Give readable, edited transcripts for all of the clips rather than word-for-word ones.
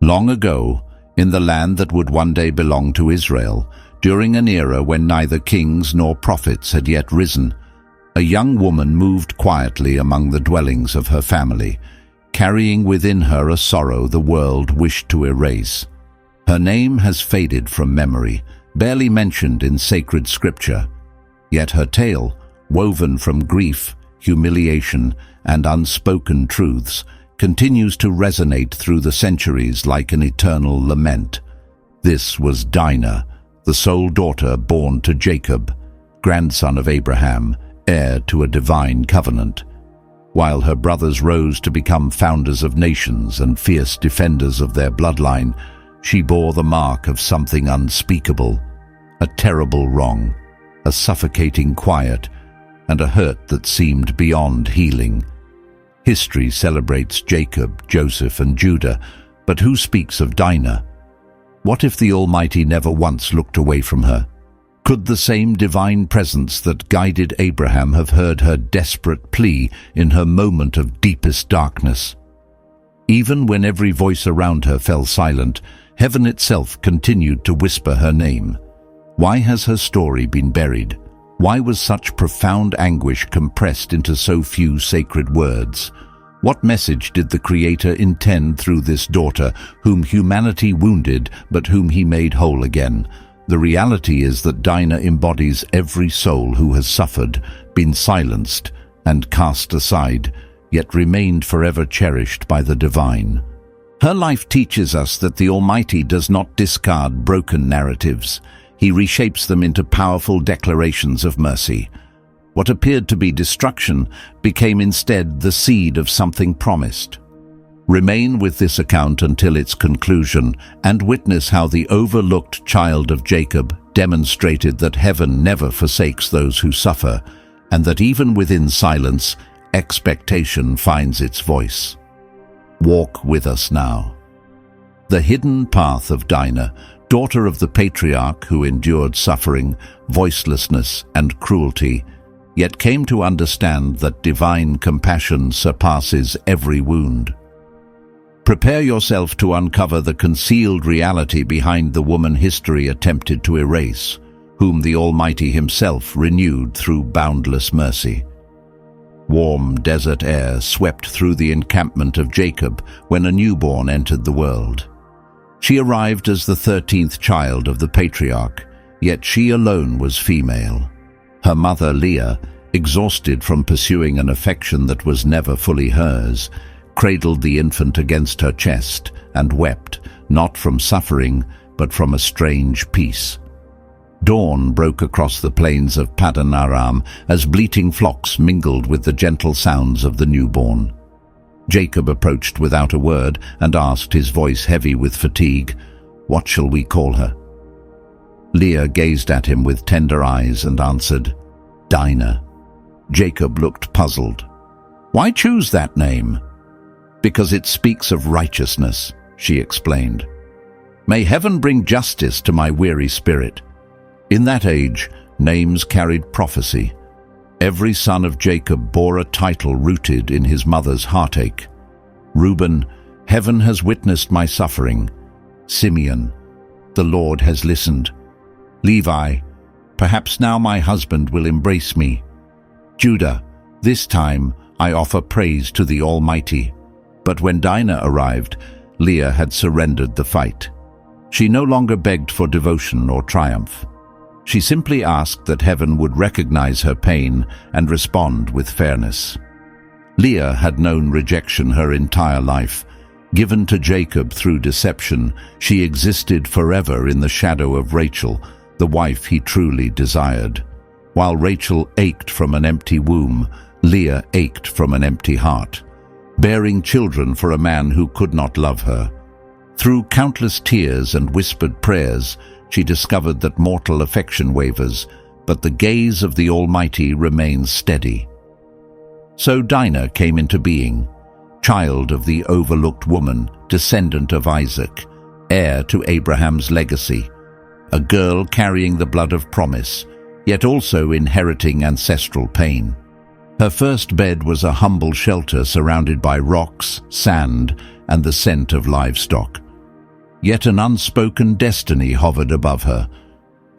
Long ago, in the land that would one day belong to Israel, during an era when neither kings nor prophets had yet risen, a young woman moved quietly among the dwellings of her family, carrying within her a sorrow the world wished to erase. Her name has faded from memory, barely mentioned in sacred scripture, yet her tale, woven from grief, humiliation, and unspoken truths, continues to resonate through the centuries like an eternal lament. This was Dinah, the sole daughter born to Jacob, grandson of Abraham, heir to a divine covenant. While her brothers rose to become founders of nations and fierce defenders of their bloodline, she bore the mark of something unspeakable, a terrible wrong, a suffocating quiet, and a hurt that seemed beyond healing. History celebrates Jacob, Joseph, and Judah, but who speaks of Dinah? What if the Almighty never once looked away from her? Could the same divine presence that guided Abraham have heard her desperate plea in her moment of deepest darkness? Even when every voice around her fell silent, heaven itself continued to whisper her name. Why has her story been buried? Why was such profound anguish compressed into so few sacred words? What message did the Creator intend through this daughter, whom humanity wounded, but whom He made whole again? The reality is that Dinah embodies every soul who has suffered, been silenced, and cast aside, yet remained forever cherished by the divine. Her life teaches us that the Almighty does not discard broken narratives. He reshapes them into powerful declarations of mercy. What appeared to be destruction became instead the seed of something promised. Remain with this account until its conclusion and witness how the overlooked child of Jacob demonstrated that heaven never forsakes those who suffer, and that even within silence, expectation finds its voice. Walk with us now. The hidden path of Dinah, daughter of the patriarch who endured suffering, voicelessness, and cruelty, yet came to understand that divine compassion surpasses every wound. Prepare yourself to uncover the concealed reality behind the woman history attempted to erase, whom the Almighty Himself renewed through boundless mercy. Warm desert air swept through the encampment of Jacob when a newborn entered the world. She arrived as the 13th child of the patriarch, yet she alone was female. Her mother, Leah, exhausted from pursuing an affection that was never fully hers, cradled the infant against her chest and wept, not from suffering, but from a strange peace. Dawn broke across the plains of Paddan Aram as bleating flocks mingled with the gentle sounds of the newborn. Jacob approached without a word and asked, his voice heavy with fatigue, "What shall we call her?" Leah gazed at him with tender eyes and answered, "Dinah." Jacob looked puzzled. "Why choose that name?" "Because it speaks of righteousness," she explained. "May heaven bring justice to my weary spirit." In that age, names carried prophecy. Every son of Jacob bore a title rooted in his mother's heartache. Reuben, "Heaven has witnessed my suffering." Simeon, "The Lord has listened." Levi, "Perhaps now my husband will embrace me." Judah, "This time I offer praise to the Almighty." But when Dinah arrived, Leah had surrendered the fight. She no longer begged for devotion or triumph. She simply asked that heaven would recognize her pain and respond with fairness. Leah had known rejection her entire life. Given to Jacob through deception, she existed forever in the shadow of Rachel, the wife he truly desired. While Rachel ached from an empty womb, Leah ached from an empty heart, bearing children for a man who could not love her. Through countless tears and whispered prayers, she discovered that mortal affection wavers, but the gaze of the Almighty remains steady. So Dinah came into being, child of the overlooked woman, descendant of Isaac, heir to Abraham's legacy, a girl carrying the blood of promise, yet also inheriting ancestral pain. Her first bed was a humble shelter surrounded by rocks, sand, and the scent of livestock. Yet an unspoken destiny hovered above her.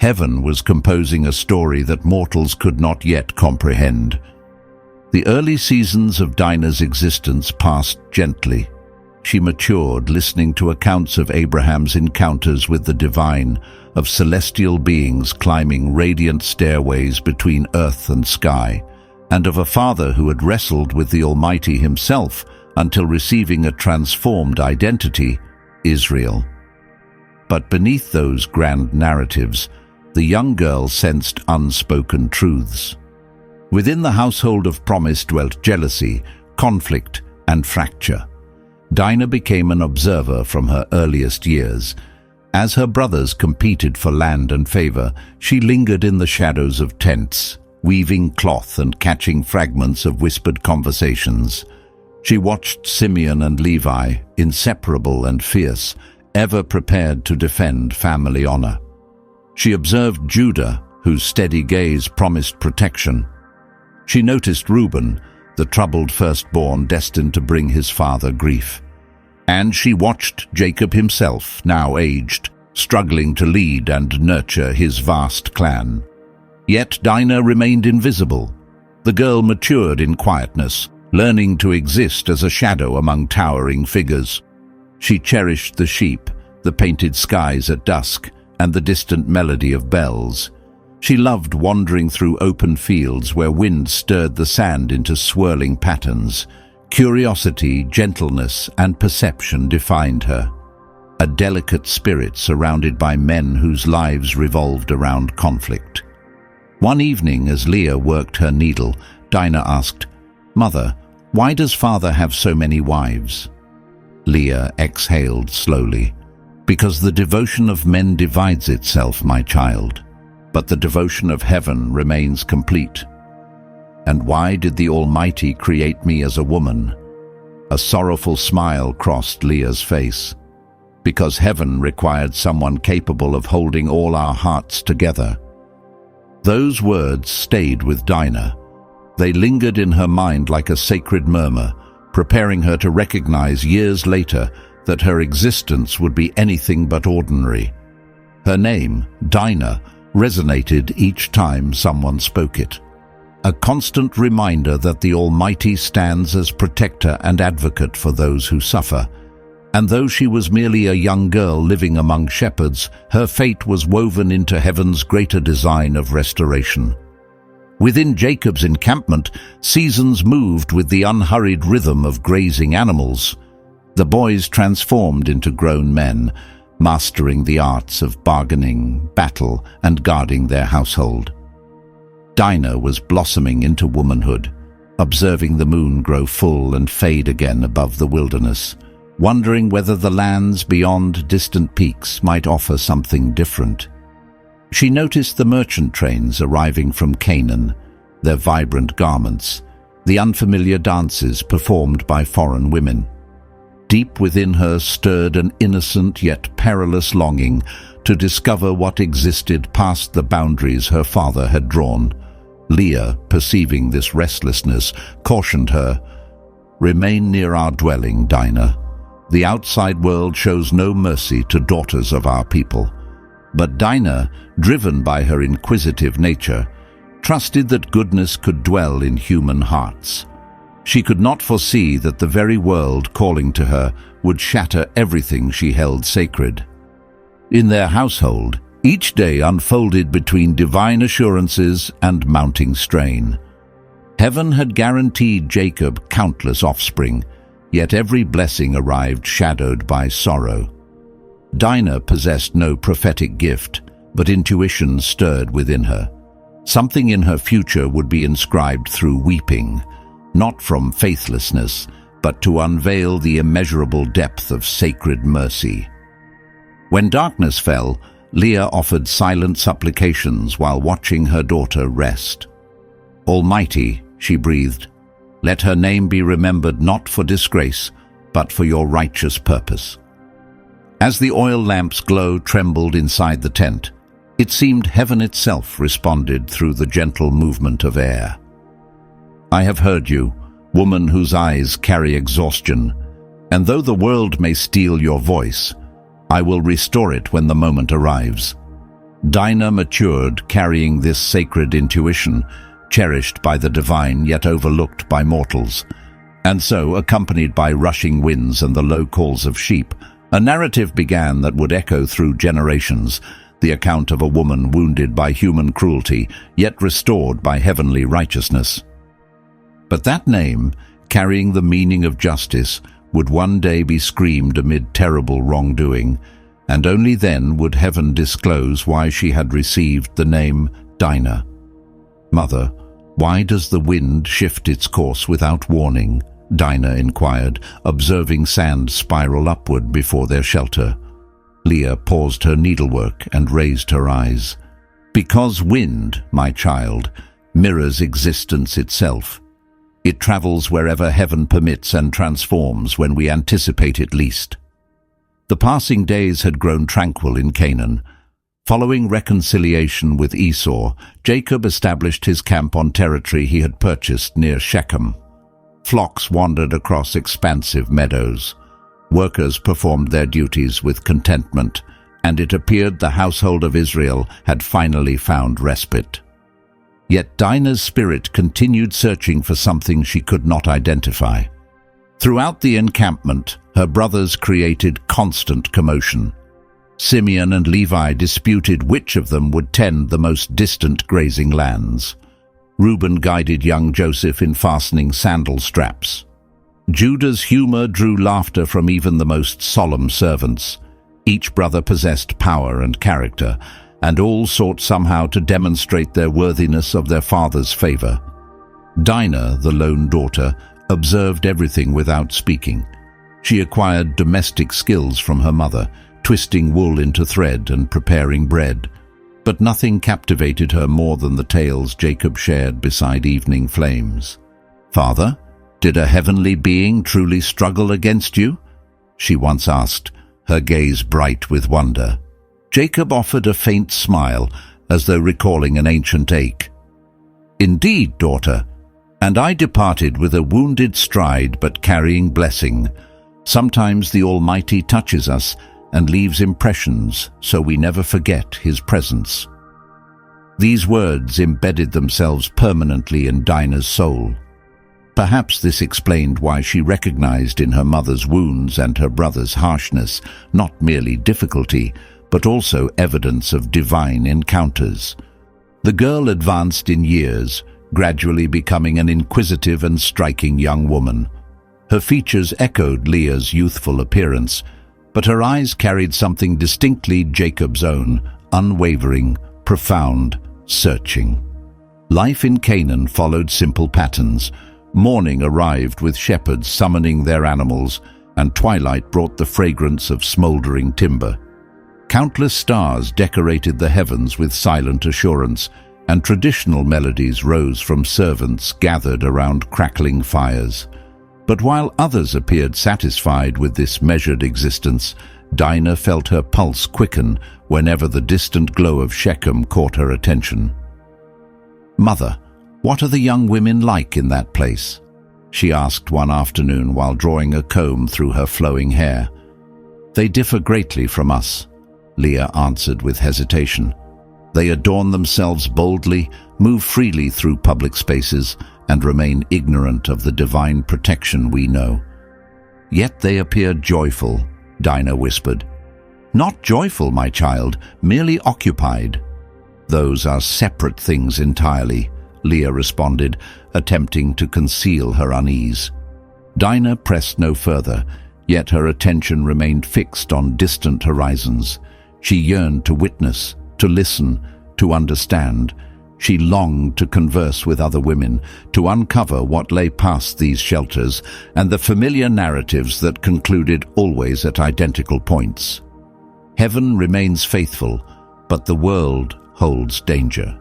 Heaven was composing a story that mortals could not yet comprehend. The early seasons of Dinah's existence passed gently. She matured, listening to accounts of Abraham's encounters with the divine, of celestial beings climbing radiant stairways between earth and sky, and of a father who had wrestled with the Almighty himself until receiving a transformed identity, Israel. But beneath those grand narratives, the young girl sensed unspoken truths. Within the household of promise dwelt jealousy, conflict, and fracture. Dinah became an observer from her earliest years. As her brothers competed for land and favor, she lingered in the shadows of tents, weaving cloth and catching fragments of whispered conversations. She watched Simeon and Levi, inseparable and fierce, ever prepared to defend family honor. She observed Judah, whose steady gaze promised protection. She noticed Reuben, the troubled firstborn destined to bring his father grief. And she watched Jacob himself, now aged, struggling to lead and nurture his vast clan. Yet Dinah remained invisible. The girl matured in quietness, learning to exist as a shadow among towering figures. She cherished the sheep, the painted skies at dusk, and the distant melody of bells. She loved wandering through open fields where wind stirred the sand into swirling patterns. Curiosity, gentleness, and perception defined her. A delicate spirit surrounded by men whose lives revolved around conflict. One evening, as Leah worked her needle, Dinah asked, "Mother, why does father have so many wives?" Leah exhaled slowly. "Because the devotion of men divides itself, my child, but the devotion of heaven remains complete." "And why did the Almighty create me as a woman?" A sorrowful smile crossed Leah's face. "Because heaven required someone capable of holding all our hearts together." Those words stayed with Dinah. They lingered in her mind like a sacred murmur, preparing her to recognize years later that her existence would be anything but ordinary. Her name, Dinah, resonated each time someone spoke it. A constant reminder that the Almighty stands as protector and advocate for those who suffer. And though she was merely a young girl living among shepherds, her fate was woven into heaven's greater design of restoration. Within Jacob's encampment, seasons moved with the unhurried rhythm of grazing animals. The boys transformed into grown men, mastering the arts of bargaining, battle, and guarding their household. Dinah was blossoming into womanhood, observing the moon grow full and fade again above the wilderness, wondering whether the lands beyond distant peaks might offer something different. She noticed the merchant trains arriving from Canaan, their vibrant garments, the unfamiliar dances performed by foreign women. Deep within her stirred an innocent yet perilous longing to discover what existed past the boundaries her father had drawn. Leah, perceiving this restlessness, cautioned her, "Remain near our dwelling, Dinah. The outside world shows no mercy to daughters of our people." But Dinah, driven by her inquisitive nature, trusted that goodness could dwell in human hearts. She could not foresee that the very world calling to her would shatter everything she held sacred. In their household, each day unfolded between divine assurances and mounting strain. Heaven had guaranteed Jacob countless offspring, yet every blessing arrived shadowed by sorrow. Dinah possessed no prophetic gift, but intuition stirred within her. Something in her future would be inscribed through weeping, not from faithlessness, but to unveil the immeasurable depth of sacred mercy. When darkness fell, Leah offered silent supplications while watching her daughter rest. "Almighty," she breathed, "let her name be remembered not for disgrace, but for your righteous purpose." As the oil lamp's glow trembled inside the tent, it seemed heaven itself responded through the gentle movement of air. "I have heard you, woman whose eyes carry exhaustion, and though the world may steal your voice, I will restore it when the moment arrives. Dinah matured, carrying this sacred intuition, cherished by the divine yet overlooked by mortals. And so, accompanied by rushing winds and the low calls of sheep, a narrative began that would echo through generations, the account of a woman wounded by human cruelty, yet restored by heavenly righteousness. But that name, carrying the meaning of justice, would one day be screamed amid terrible wrongdoing, and only then would heaven disclose why she had received the name Dinah. "Mother, why does the wind shift its course without warning?" Dinah inquired, observing sand spiral upward before their shelter. Leah paused her needlework and raised her eyes. "Because wind, my child, mirrors existence itself. It travels wherever heaven permits and transforms when we anticipate it least." The passing days had grown tranquil in Canaan. Following reconciliation with Esau, Jacob established his camp on territory he had purchased near Shechem. Flocks wandered across expansive meadows. Workers performed their duties with contentment, and it appeared the household of Israel had finally found respite. Yet Dinah's spirit continued searching for something she could not identify. Throughout the encampment, her brothers created constant commotion. Simeon and Levi disputed which of them would tend the most distant grazing lands. Reuben guided young Joseph in fastening sandal straps. Judah's humor drew laughter from even the most solemn servants. Each brother possessed power and character, and all sought somehow to demonstrate their worthiness of their father's favor. Dinah, the lone daughter, observed everything without speaking. She acquired domestic skills from her mother, twisting wool into thread and preparing bread. But nothing captivated her more than the tales Jacob shared beside evening flames. "Father, did a heavenly being truly struggle against you?" she once asked, her gaze bright with wonder. Jacob offered a faint smile, as though recalling an ancient ache. "Indeed, daughter, and I departed with a wounded stride but carrying blessing. Sometimes the Almighty touches us and leaves impressions so we never forget His presence." These words embedded themselves permanently in Dinah's soul. Perhaps this explained why she recognized in her mother's wounds and her brother's harshness not merely difficulty, but also evidence of divine encounters. The girl advanced in years, gradually becoming an inquisitive and striking young woman. Her features echoed Leah's youthful appearance, but her eyes carried something distinctly Jacob's own, unwavering, profound, searching. Life in Canaan followed simple patterns. Morning arrived with shepherds summoning their animals, and twilight brought the fragrance of smoldering timber. Countless stars decorated the heavens with silent assurance, and traditional melodies rose from servants gathered around crackling fires. But while others appeared satisfied with this measured existence, Dinah felt her pulse quicken whenever the distant glow of Shechem caught her attention. "Mother, what are the young women like in that place?" she asked one afternoon while drawing a comb through her flowing hair. "They differ greatly from us," Leah answered with hesitation. "They adorn themselves boldly, move freely through public spaces, and remain ignorant of the divine protection we know." "Yet they appear joyful," Dinah whispered. "Not joyful, my child, merely occupied." "Those are separate things entirely," Leah responded, attempting to conceal her unease. Dinah pressed no further, yet her attention remained fixed on distant horizons. She yearned to witness, to listen, to understand. She longed to converse with other women, to uncover what lay past these shelters and the familiar narratives that concluded always at identical points. Heaven remains faithful, but the world holds danger.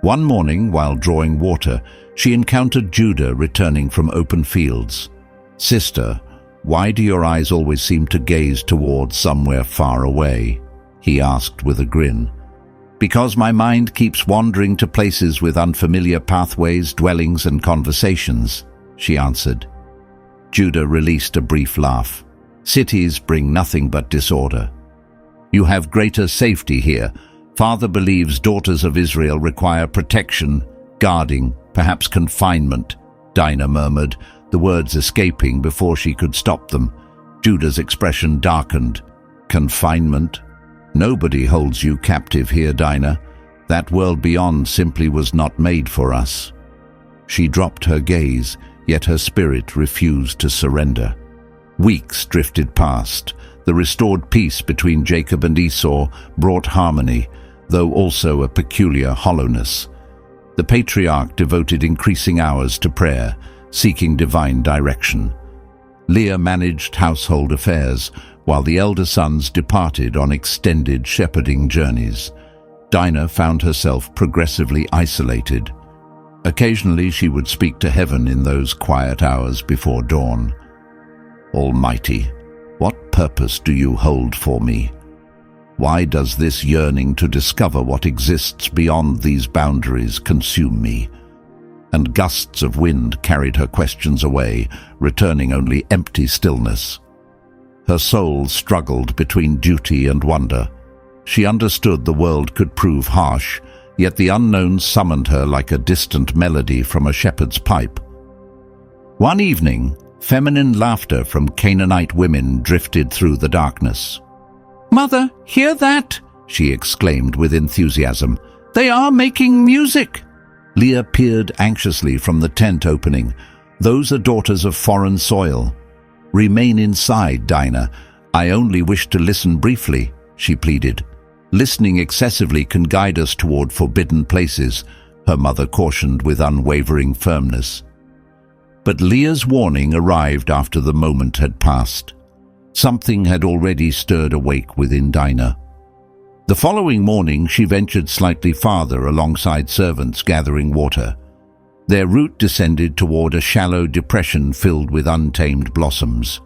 One morning, while drawing water, she encountered Judah returning from open fields. "Sister, why do your eyes always seem to gaze towards somewhere far away?" he asked with a grin. "Because my mind keeps wandering to places with unfamiliar pathways, dwellings, and conversations," she answered. Judah released a brief laugh. "Cities bring nothing but disorder. You have greater safety here. Father believes daughters of Israel require protection, guarding, perhaps confinement," Dinah murmured, the words escaping before she could stop them. Judah's expression darkened. "Confinement? Nobody holds you captive here, Dinah. That world beyond simply was not made for us." She dropped her gaze, yet her spirit refused to surrender. Weeks drifted past. The restored peace between Jacob and Esau brought harmony, though also a peculiar hollowness. The patriarch devoted increasing hours to prayer, seeking divine direction. Leah managed household affairs, while the elder sons departed on extended shepherding journeys. Dinah found herself progressively isolated. Occasionally she would speak to heaven in those quiet hours before dawn. "Almighty, what purpose do you hold for me? Why does this yearning to discover what exists beyond these boundaries consume me?" And gusts of wind carried her questions away, returning only empty stillness. Her soul struggled between duty and wonder. She understood the world could prove harsh, yet the unknown summoned her like a distant melody from a shepherd's pipe. One evening, feminine laughter from Canaanite women drifted through the darkness. "Mother, hear that?" she exclaimed with enthusiasm. "They are making music!" Leah peered anxiously from the tent opening. "Those are daughters of foreign soil." "Remain inside, Dinah. I only wish to listen briefly," she pleaded. "Listening excessively can guide us toward forbidden places," her mother cautioned with unwavering firmness. But Leah's warning arrived after the moment had passed. Something had already stirred awake within Dinah. The following morning she ventured slightly farther alongside servants gathering water. Their route descended toward a shallow depression filled with untamed blossoms.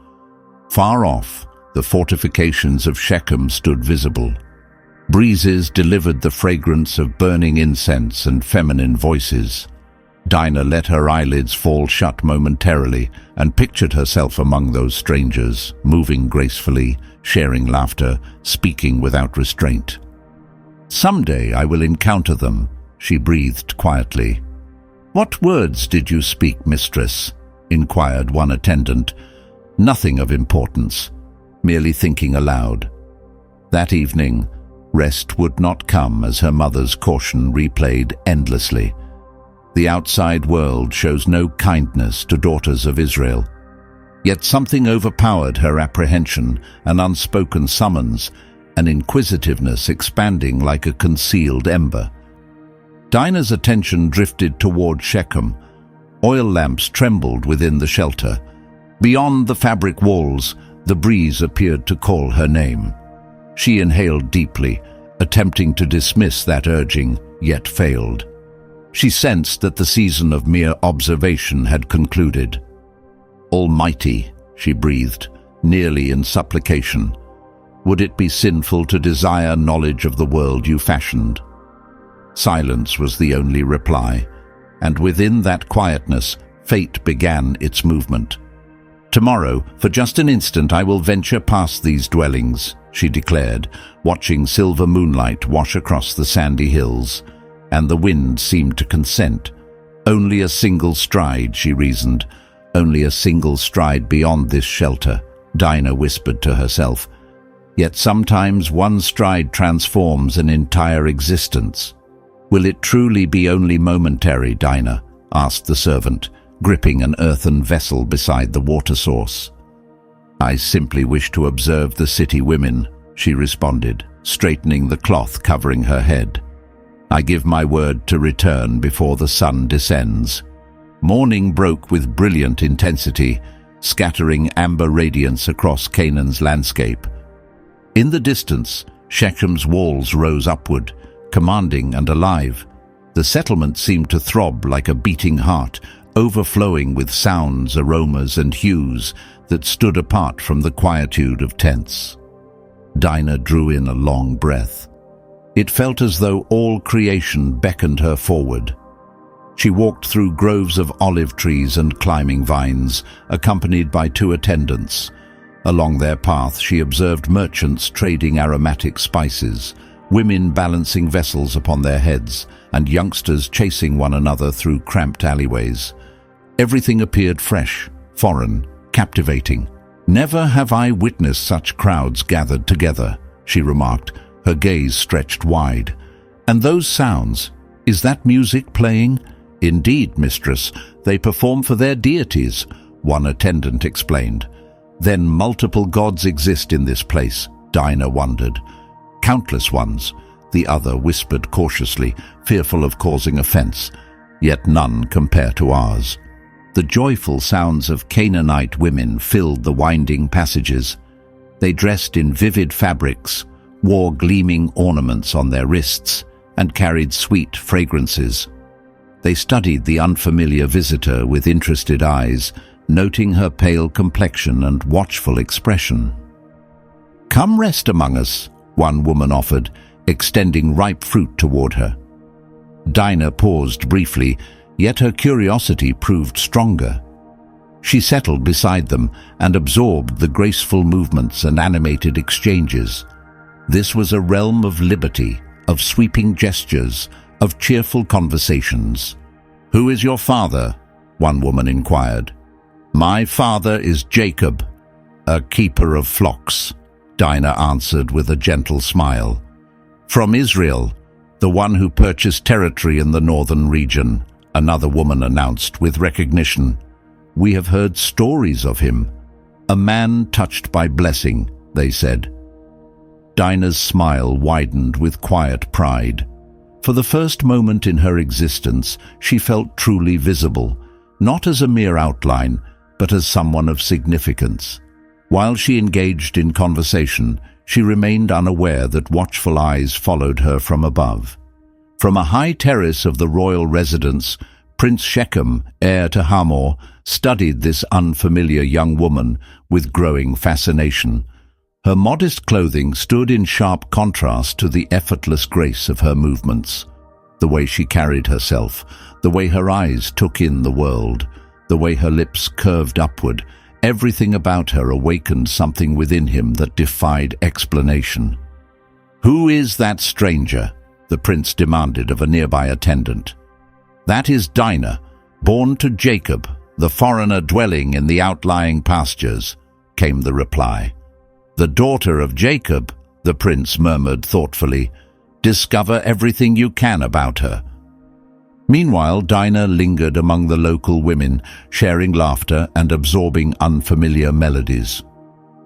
Far off, the fortifications of Shechem stood visible. Breezes delivered the fragrance of burning incense and feminine voices. Dinah let her eyelids fall shut momentarily and pictured herself among those strangers, moving gracefully, sharing laughter, speaking without restraint. "Someday I will encounter them," she breathed quietly. "What words did you speak, mistress?" inquired one attendant. "Nothing of importance, merely thinking aloud." That evening, rest would not come as her mother's caution replayed endlessly. The outside world shows no kindness to daughters of Israel. Yet something overpowered her apprehension, an unspoken summons, an inquisitiveness expanding like a concealed ember. Dinah's attention drifted toward Shechem. Oil lamps trembled within the shelter. Beyond the fabric walls, the breeze appeared to call her name. She inhaled deeply, attempting to dismiss that urging, yet failed. She sensed that the season of mere observation had concluded. "Almighty," she breathed, nearly in supplication, "would it be sinful to desire knowledge of the world you fashioned?" Silence was the only reply, and within that quietness, fate began its movement. "Tomorrow, for just an instant, I will venture past these dwellings," she declared, watching silver moonlight wash across the sandy hills. And the wind seemed to consent. "Only a single stride," she reasoned. "Only a single stride beyond this shelter," Dinah whispered to herself. Yet sometimes one stride transforms an entire existence. "Will it truly be only momentary, Dinah?" asked the servant, gripping an earthen vessel beside the water source. "I simply wish to observe the city women," she responded, straightening the cloth covering her head. "I give my word to return before the sun descends." Morning broke with brilliant intensity, scattering amber radiance across Canaan's landscape. In the distance, Shechem's walls rose upward, commanding and alive. The settlement seemed to throb like a beating heart, overflowing with sounds, aromas, and hues that stood apart from the quietude of tents. Dinah drew in a long breath. It felt as though all creation beckoned her forward. She walked through groves of olive trees and climbing vines, accompanied by two attendants. Along their path, she observed merchants trading aromatic spices, women balancing vessels upon their heads, and youngsters chasing one another through cramped alleyways. Everything appeared fresh, foreign, captivating. "Never have I witnessed such crowds gathered together," she remarked, her gaze stretched wide. "And those sounds, is that music playing?" "Indeed, mistress, they perform for their deities," one attendant explained. "Then multiple gods exist in this place," Dinah wondered. "Countless ones," the other whispered cautiously, fearful of causing offense. "Yet none compare to ours." The joyful sounds of Canaanite women filled the winding passages. They dressed in vivid fabrics, wore gleaming ornaments on their wrists, and carried sweet fragrances. They studied the unfamiliar visitor with interested eyes, noting her pale complexion and watchful expression. "Come rest among us," one woman offered, extending ripe fruit toward her. Dinah paused briefly, yet her curiosity proved stronger. She settled beside them and absorbed the graceful movements and animated exchanges. This was a realm of liberty, of sweeping gestures, of cheerful conversations. "Who is your father?" one woman inquired. "My father is Jacob, a keeper of flocks," Dinah answered with a gentle smile. "From Israel, the one who purchased territory in the northern region," another woman announced with recognition. "We have heard stories of him. A man touched by blessing," they said. Dinah's smile widened with quiet pride. For the first moment in her existence, she felt truly visible, not as a mere outline, but as someone of significance. While she engaged in conversation, she remained unaware that watchful eyes followed her from above. From a high terrace of the royal residence, Prince Shechem, heir to Hamor, studied this unfamiliar young woman with growing fascination. Her modest clothing stood in sharp contrast to the effortless grace of her movements. The way she carried herself, the way her eyes took in the world, the way her lips curved upward, everything about her awakened something within him that defied explanation. "Who is that stranger?" the prince demanded of a nearby attendant. "That is Dinah, born to Jacob, the foreigner dwelling in the outlying pastures," came the reply. "The daughter of Jacob," the prince murmured thoughtfully. "Discover everything you can about her." Meanwhile, Dinah lingered among the local women, sharing laughter and absorbing unfamiliar melodies.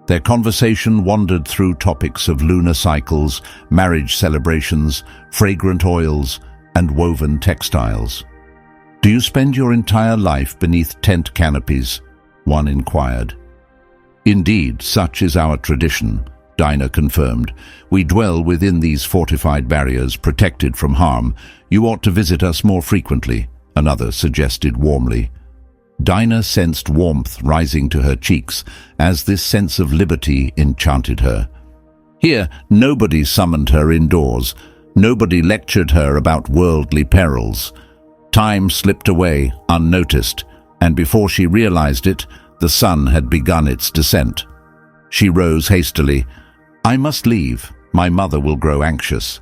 Their conversation wandered through topics of lunar cycles, marriage celebrations, fragrant oils, and woven textiles. "Do you spend your entire life beneath tent canopies?" one inquired. "Indeed, such is our tradition," Dinah confirmed. "We dwell within these fortified barriers, protected from harm. You ought to visit us more frequently," another suggested warmly. Dinah sensed warmth rising to her cheeks as this sense of liberty enchanted her. Here, nobody summoned her indoors. Nobody lectured her about worldly perils. Time slipped away unnoticed, and before she realized it, the sun had begun its descent. She rose hastily. "I must leave. My mother will grow anxious."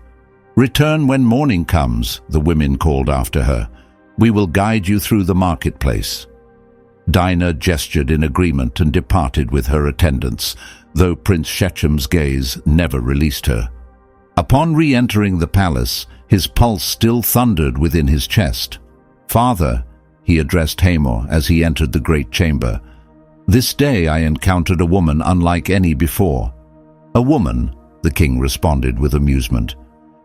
"Return when morning comes," the women called after her. "We will guide you through the marketplace." Dinah gestured in agreement and departed with her attendants, though Prince Shechem's gaze never released her. Upon re-entering the palace, his pulse still thundered within his chest. "Father," he addressed Hamor as he entered the great chamber, "this day I encountered a woman unlike any before." "A woman?" the king responded with amusement.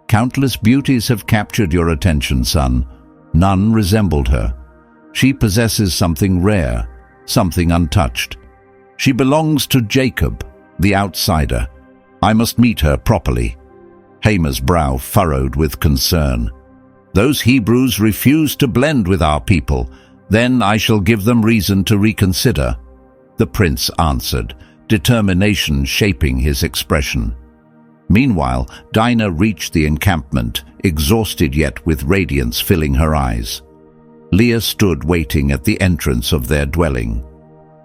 "Countless beauties have captured your attention, son. None resembled her. She possesses something rare, something untouched. She belongs to Jacob, the outsider. I must meet her properly." Hamar's brow furrowed with concern. "Those Hebrews refuse to blend with our people. Then I shall give them reason to reconsider," the prince answered, determination shaping his expression. Meanwhile, Dinah reached the encampment, exhausted yet with radiance filling her eyes. Leah stood waiting at the entrance of their dwelling.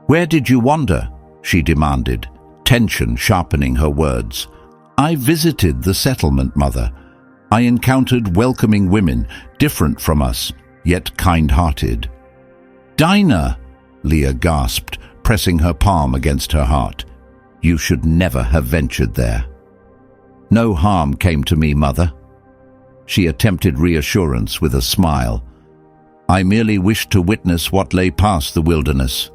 "Where did you wander?" she demanded, tension sharpening her words. "I visited the settlement, Mother. I encountered welcoming women, different from us, yet kind-hearted." "Dinah," Leah gasped, pressing her palm against her heart. "You should never have ventured there." "No harm came to me, Mother." She attempted reassurance with a smile. "I merely wished to witness what lay past the wilderness.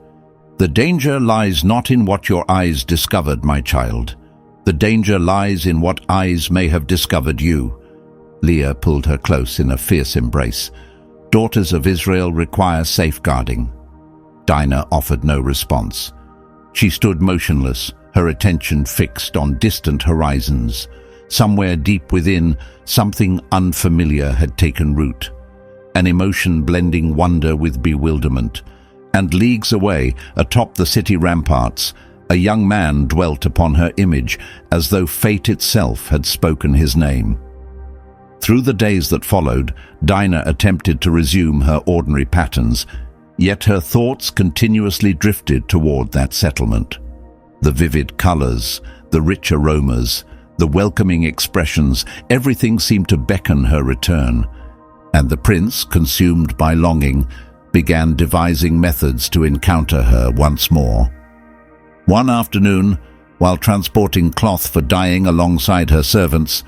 The danger lies not in what your eyes discovered, my child. The danger lies in what eyes may have discovered you." Leah pulled her close in a fierce embrace. "Daughters of Israel require safeguarding." Dinah offered no response. She stood motionless, her attention fixed on distant horizons. Somewhere deep within, something unfamiliar had taken root, an emotion blending wonder with bewilderment. And leagues away, atop the city ramparts, a young man dwelt upon her image as though fate itself had spoken his name. Through the days that followed, Dinah attempted to resume her ordinary patterns, yet her thoughts continuously drifted toward that settlement. The vivid colors, the rich aromas, the welcoming expressions, everything seemed to beckon her return. And the prince, consumed by longing, began devising methods to encounter her once more. One afternoon, while transporting cloth for dyeing alongside her servants,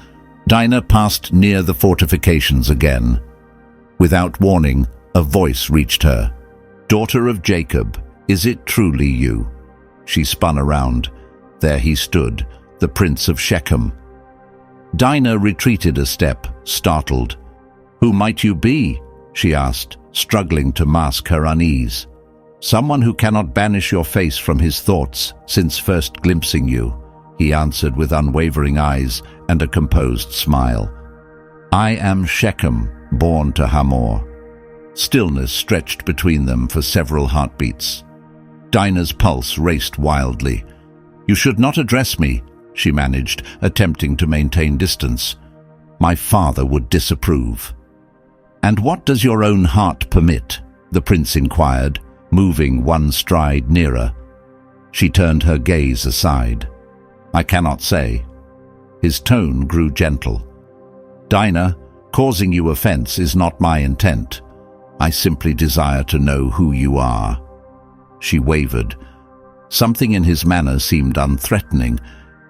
Dinah passed near the fortifications again. Without warning, a voice reached her. "Daughter of Jacob, is it truly you?" She spun around. There he stood, the prince of Shechem. Dinah retreated a step, startled. "Who might you be?" she asked, struggling to mask her unease. "Someone who cannot banish your face from his thoughts since first glimpsing you," he answered with unwavering eyes and a composed smile. "I am Shechem, born to Hamor." Stillness stretched between them for several heartbeats. Dinah's pulse raced wildly. "You should not address me," she managed, attempting to maintain distance. "My father would disapprove." "And what does your own heart permit?" the prince inquired, moving one stride nearer. She turned her gaze aside. "I cannot say." His tone grew gentle. "Dinah, causing you offense is not my intent. I simply desire to know who you are." She wavered. Something in his manner seemed unthreatening,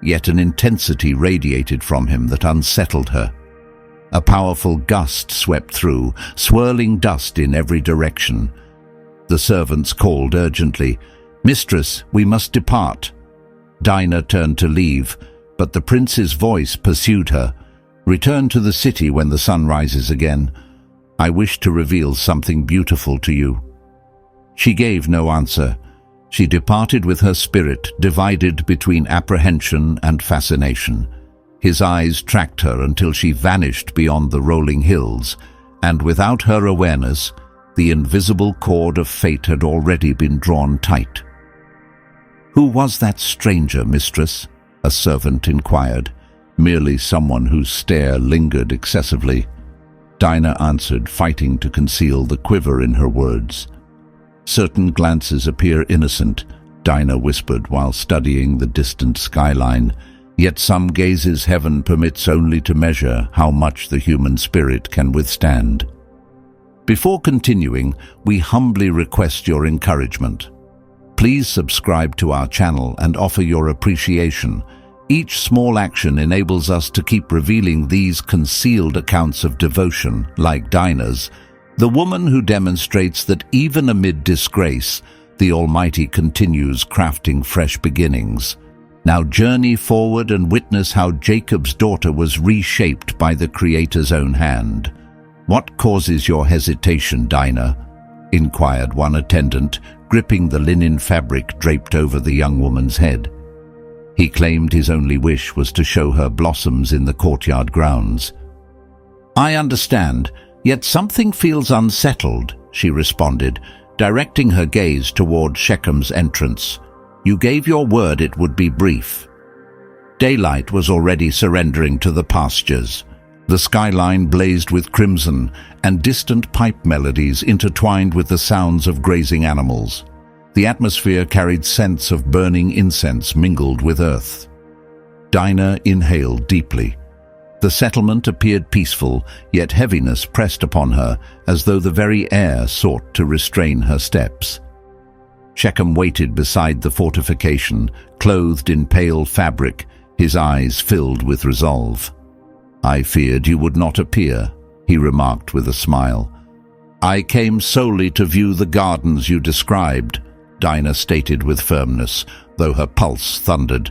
yet an intensity radiated from him that unsettled her. A powerful gust swept through, swirling dust in every direction. The servants called urgently, "Mistress, we must depart." Dinah turned to leave, but the prince's voice pursued her. "Return to the city when the sun rises again. I wish to reveal something beautiful to you." She gave no answer. She departed with her spirit divided between apprehension and fascination. His eyes tracked her until she vanished beyond the rolling hills, and without her awareness, the invisible cord of fate had already been drawn tight. "Who was that stranger, mistress?" a servant inquired. "Merely someone whose stare lingered excessively." Dinah answered, fighting to conceal the quiver in her words. "Certain glances appear innocent," Dinah whispered while studying the distant skyline. "Yet some gazes heaven permits only to measure how much the human spirit can withstand." Before continuing, we humbly request your encouragement. Please subscribe to our channel and offer your appreciation. Each small action enables us to keep revealing these concealed accounts of devotion, like Dinah's, the woman who demonstrates that even amid disgrace, the Almighty continues crafting fresh beginnings. Now journey forward and witness how Jacob's daughter was reshaped by the Creator's own hand. "What causes your hesitation, Dinah?" inquired one attendant, gripping the linen fabric draped over the young woman's head. He claimed his only wish was to show her blossoms in the courtyard grounds. "I understand, yet something feels unsettled," she responded, directing her gaze toward Shechem's entrance. "You gave your word it would be brief." Daylight was already surrendering to the pastures. The skyline blazed with crimson, and distant pipe melodies intertwined with the sounds of grazing animals. The atmosphere carried scents of burning incense mingled with earth. Dinah inhaled deeply. The settlement appeared peaceful, yet heaviness pressed upon her as though the very air sought to restrain her steps. Shechem waited beside the fortification, clothed in pale fabric, his eyes filled with resolve. "I feared you would not appear," he remarked with a smile. "I came solely to view the gardens you described," Dinah stated with firmness, though her pulse thundered.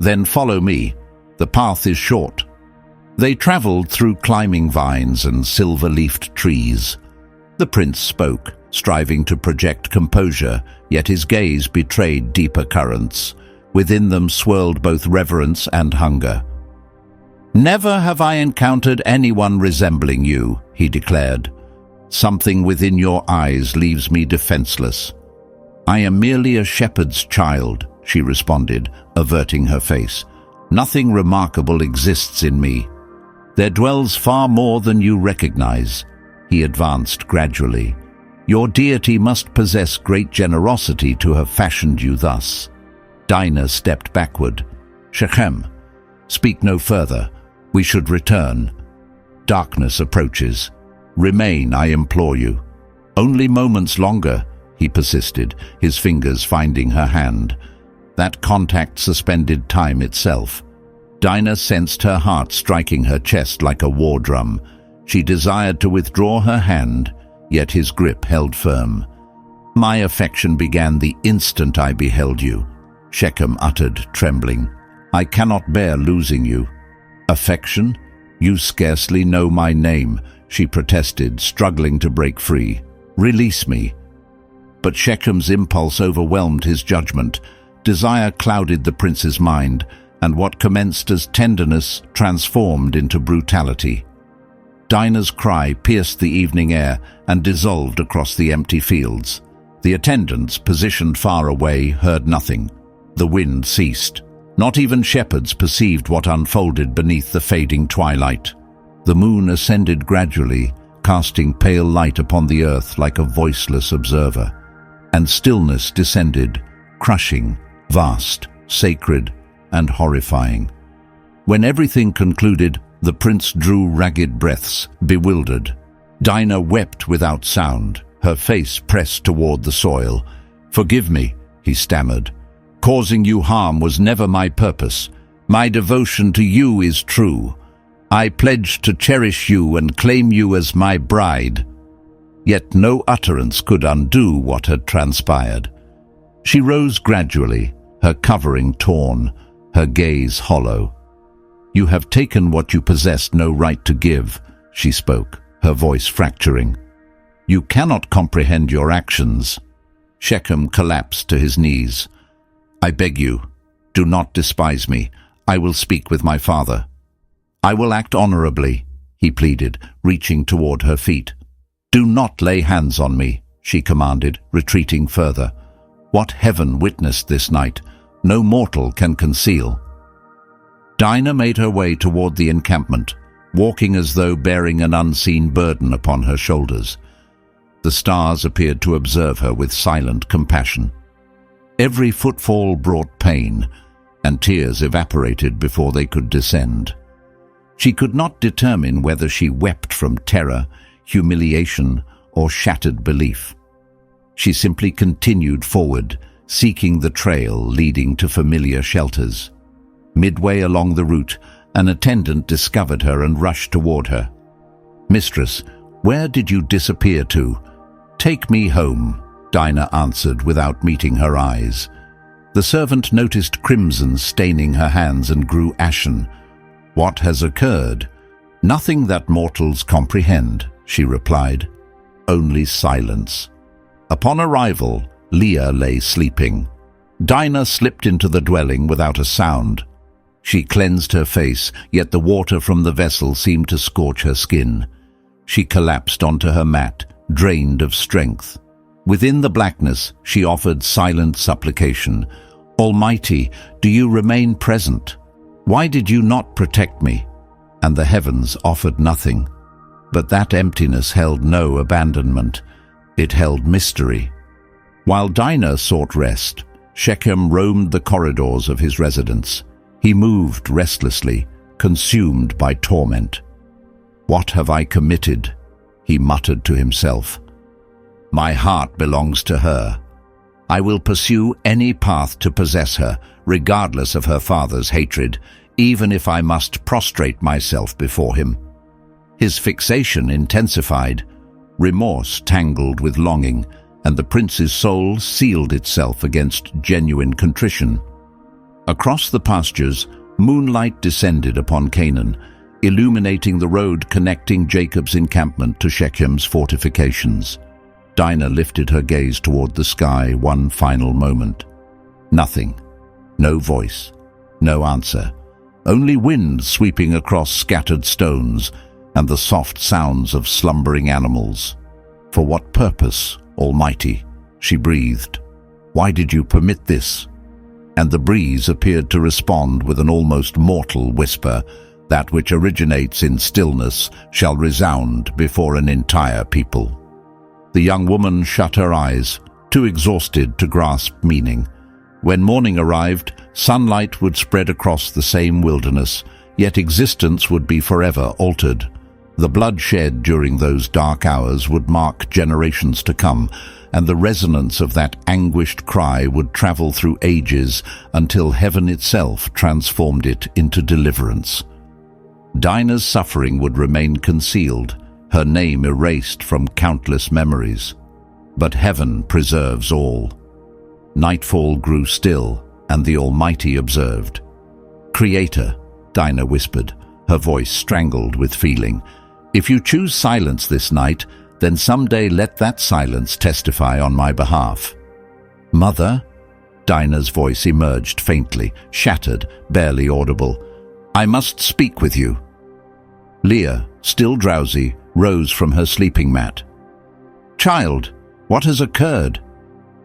"Then follow me. The path is short." They traveled through climbing vines and silver-leafed trees. The prince spoke, striving to project composure, yet his gaze betrayed deeper currents. Within them swirled both reverence and hunger. "Never have I encountered anyone resembling you," he declared. "Something within your eyes leaves me defenseless." "I am merely a shepherd's child," she responded, averting her face. "Nothing remarkable exists in me. There dwells far more than you recognize." He advanced gradually. "Your deity must possess great generosity to have fashioned you thus." Dinah stepped backward. "Shechem, speak no further. We should return. Darkness approaches. Remain, I implore you." "Only moments longer," he persisted, his fingers finding her hand. That contact suspended time itself. Dinah sensed her heart striking her chest like a war drum. She desired to withdraw her hand, yet his grip held firm. "My affection began the instant I beheld you," Shechem uttered, trembling. "I cannot bear losing you." "Affection? You scarcely know my name," she protested, struggling to break free. "Release me." But Shechem's impulse overwhelmed his judgment. Desire clouded the prince's mind, and what commenced as tenderness transformed into brutality. Dinah's cry pierced the evening air and dissolved across the empty fields. The attendants, positioned far away, heard nothing. The wind ceased. Not even shepherds perceived what unfolded beneath the fading twilight. The moon ascended gradually, casting pale light upon the earth like a voiceless observer. And stillness descended, crushing, vast, sacred, and horrifying. When everything concluded, the prince drew ragged breaths, bewildered. Dinah wept without sound, her face pressed toward the soil. "Forgive me," he stammered. "Causing you harm was never my purpose. My devotion to you is true. I pledge to cherish you and claim you as my bride." Yet no utterance could undo what had transpired. She rose gradually, her covering torn, her gaze hollow. "You have taken what you possessed no right to give," she spoke, her voice fracturing. "You cannot comprehend your actions." Shechem collapsed to his knees. "I beg you, do not despise me. I will speak with my father." "I will act honorably," he pleaded, reaching toward her feet. "Do not lay hands on me," she commanded, retreating further. "What heaven witnessed this night, no mortal can conceal." Dinah made her way toward the encampment, walking as though bearing an unseen burden upon her shoulders. The stars appeared to observe her with silent compassion. Every footfall brought pain, and tears evaporated before they could descend. She could not determine whether she wept from terror, humiliation, or shattered belief. She simply continued forward, seeking the trail leading to familiar shelters. Midway along the route, an attendant discovered her and rushed toward her. "Mistress, where did you disappear to?" "Take me home," Dinah answered without meeting her eyes. The servant noticed crimson staining her hands and grew ashen. "What has occurred?" "Nothing that mortals comprehend," she replied. "Only silence." Upon arrival, Leah lay sleeping. Dinah slipped into the dwelling without a sound. She cleansed her face, yet the water from the vessel seemed to scorch her skin. She collapsed onto her mat, drained of strength. Within the blackness, she offered silent supplication. "Almighty, do you remain present? Why did you not protect me?" And the heavens offered nothing. But that emptiness held no abandonment. It held mystery. While Dinah sought rest, Shechem roamed the corridors of his residence. He moved restlessly, consumed by torment. "What have I committed?" he muttered to himself. "My heart belongs to her. I will pursue any path to possess her, regardless of her father's hatred, even if I must prostrate myself before him." His fixation intensified. Remorse tangled with longing, and the prince's soul sealed itself against genuine contrition. Across the pastures, moonlight descended upon Canaan, illuminating the road connecting Jacob's encampment to Shechem's fortifications. Dinah lifted her gaze toward the sky one final moment. Nothing. No voice. No answer. Only wind sweeping across scattered stones and the soft sounds of slumbering animals. "For what purpose, Almighty?" she breathed. "Why did you permit this?" And the breeze appeared to respond with an almost mortal whisper. "That which originates in stillness shall resound before an entire people." The young woman shut her eyes, too exhausted to grasp meaning. When morning arrived, sunlight would spread across the same wilderness, yet existence would be forever altered. The blood shed during those dark hours would mark generations to come, and the resonance of that anguished cry would travel through ages until heaven itself transformed it into deliverance. Dinah's suffering would remain concealed, her name erased from countless memories. But heaven preserves all. Nightfall grew still, and the Almighty observed. "Creator," Dinah whispered, her voice strangled with feeling, "if you choose silence this night, then someday let that silence testify on my behalf." "Mother?" Dinah's voice emerged faintly, shattered, barely audible. "I must speak with you." Leah, still drowsy, rose from her sleeping mat. "Child, what has occurred?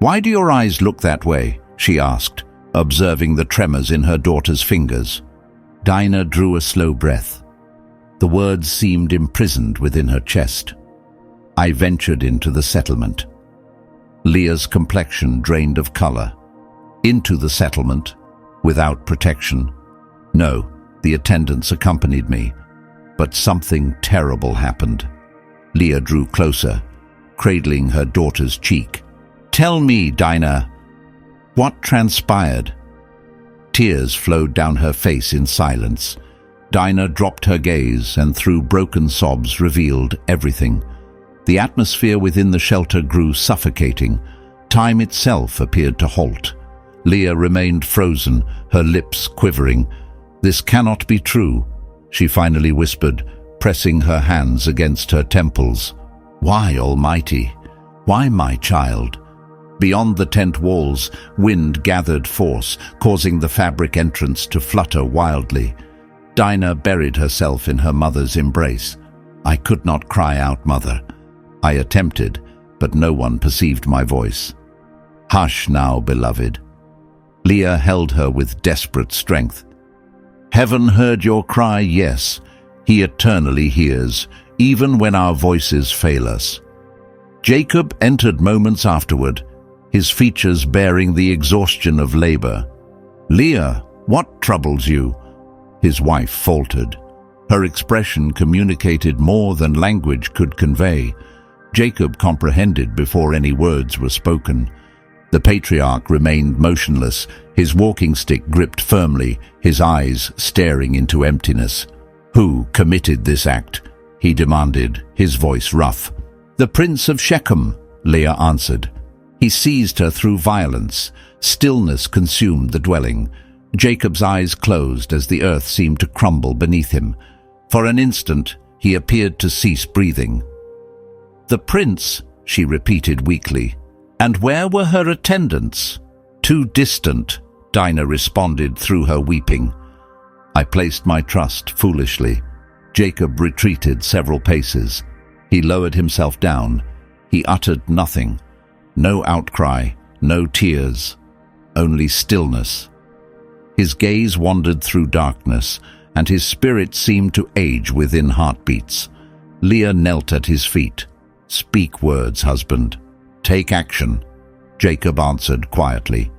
Why do your eyes look that way?" she asked, observing the tremors in her daughter's fingers. Dinah drew a slow breath. The words seemed imprisoned within her chest. "I ventured into the settlement." Leah's complexion drained of color. "Into the settlement? Without protection?" "No, the attendants accompanied me. But something terrible happened." Leah drew closer, cradling her daughter's cheek. "Tell me, Dinah, what transpired?" Tears flowed down her face in silence. Dinah dropped her gaze and through broken sobs revealed everything. The atmosphere within the shelter grew suffocating. Time itself appeared to halt. Leah remained frozen, her lips quivering. "This cannot be true," she finally whispered, pressing her hands against her temples. "Why, Almighty? Why, my child?" Beyond the tent walls, wind gathered force, causing the fabric entrance to flutter wildly. Dinah buried herself in her mother's embrace. "I could not cry out, Mother. I attempted, but no one perceived my voice." "Hush now, beloved." Leah held her with desperate strength. "Heaven heard your cry, yes. He eternally hears, even when our voices fail us." Jacob entered moments afterward, his features bearing the exhaustion of labor. "Leah, what troubles you?" His wife faltered. Her expression communicated more than language could convey. Jacob comprehended before any words were spoken. The patriarch remained motionless, his walking stick gripped firmly, his eyes staring into emptiness. "Who committed this act?" he demanded, his voice rough. "The Prince of Shechem," Leah answered. He seized her through violence. Stillness consumed the dwelling. Jacob's eyes closed as the earth seemed to crumble beneath him. For an instant, he appeared to cease breathing. "The prince," she repeated weakly. "And where were her attendants?" "Too distant," Dinah responded through her weeping. "I placed my trust foolishly." Jacob retreated several paces. He lowered himself down. He uttered nothing. No outcry, no tears, only stillness. His gaze wandered through darkness, and his spirit seemed to age within heartbeats. Leah knelt at his feet. "Speak words, husband. Take action." Jacob answered quietly.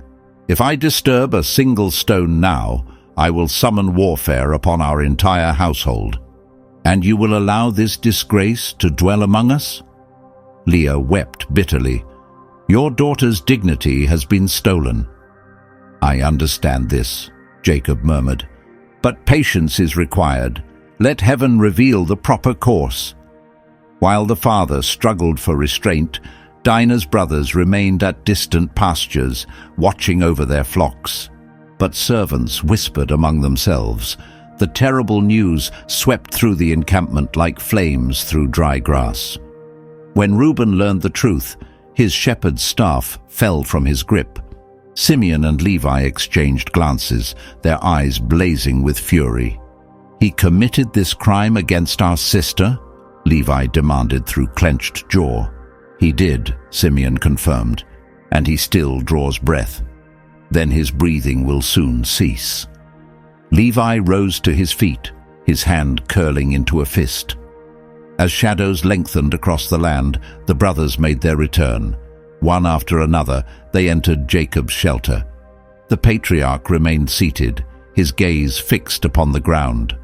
"If I disturb a single stone now, I will summon warfare upon our entire household. And you will allow this disgrace to dwell among us?" Leah wept bitterly. "Your daughter's dignity has been stolen." "I understand this," Jacob murmured. "But patience is required. Let heaven reveal the proper course." While the father struggled for restraint, Dinah's brothers remained at distant pastures, watching over their flocks. But servants whispered among themselves. The terrible news swept through the encampment like flames through dry grass. When Reuben learned the truth, his shepherd's staff fell from his grip. Simeon and Levi exchanged glances, their eyes blazing with fury. "He committed this crime against our sister?" Levi demanded through clenched jaw. "He did," Simeon confirmed, "and he still draws breath. Then his breathing will soon cease." Levi rose to his feet, his hand curling into a fist. As shadows lengthened across the land, the brothers made their return. One after another, they entered Jacob's shelter. The patriarch remained seated, his gaze fixed upon the ground.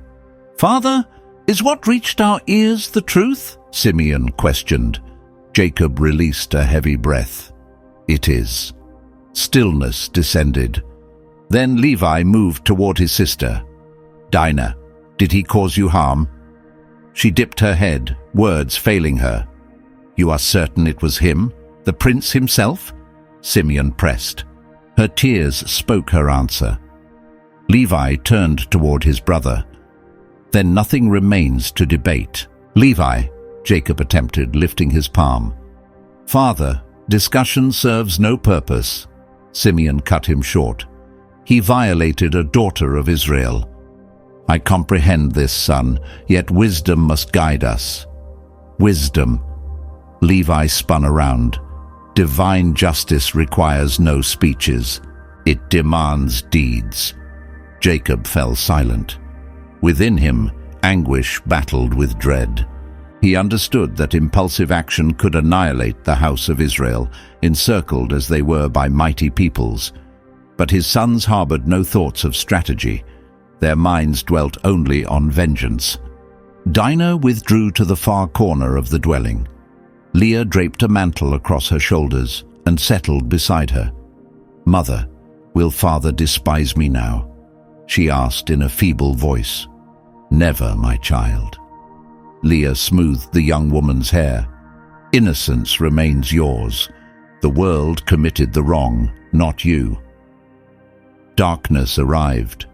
"Father, is what reached our ears the truth?" Simeon questioned. Jacob released a heavy breath. "It is." Stillness descended. Then Levi moved toward his sister. "Dinah, did he cause you harm?" She dipped her head, words failing her. "You are certain it was him? The prince himself?" Simeon pressed. Her tears spoke her answer. Levi turned toward his brother. "Then nothing remains to debate." "Levi," Jacob attempted, lifting his palm. "Father, discussion serves no purpose." Simeon cut him short. "He violated a daughter of Israel." "I comprehend this, son, yet wisdom must guide us." "Wisdom." Levi spun around. "Divine justice requires no speeches. It demands deeds." Jacob fell silent. Within him, anguish battled with dread. He understood that impulsive action could annihilate the house of Israel, encircled as they were by mighty peoples. But his sons harbored no thoughts of strategy. Their minds dwelt only on vengeance. Dinah withdrew to the far corner of the dwelling. Leah draped a mantle across her shoulders and settled beside her. "Mother, will father despise me now?" she asked in a feeble voice. "Never, my child." Leah smoothed the young woman's hair. "Innocence remains yours. The world committed the wrong, not you." Darkness arrived.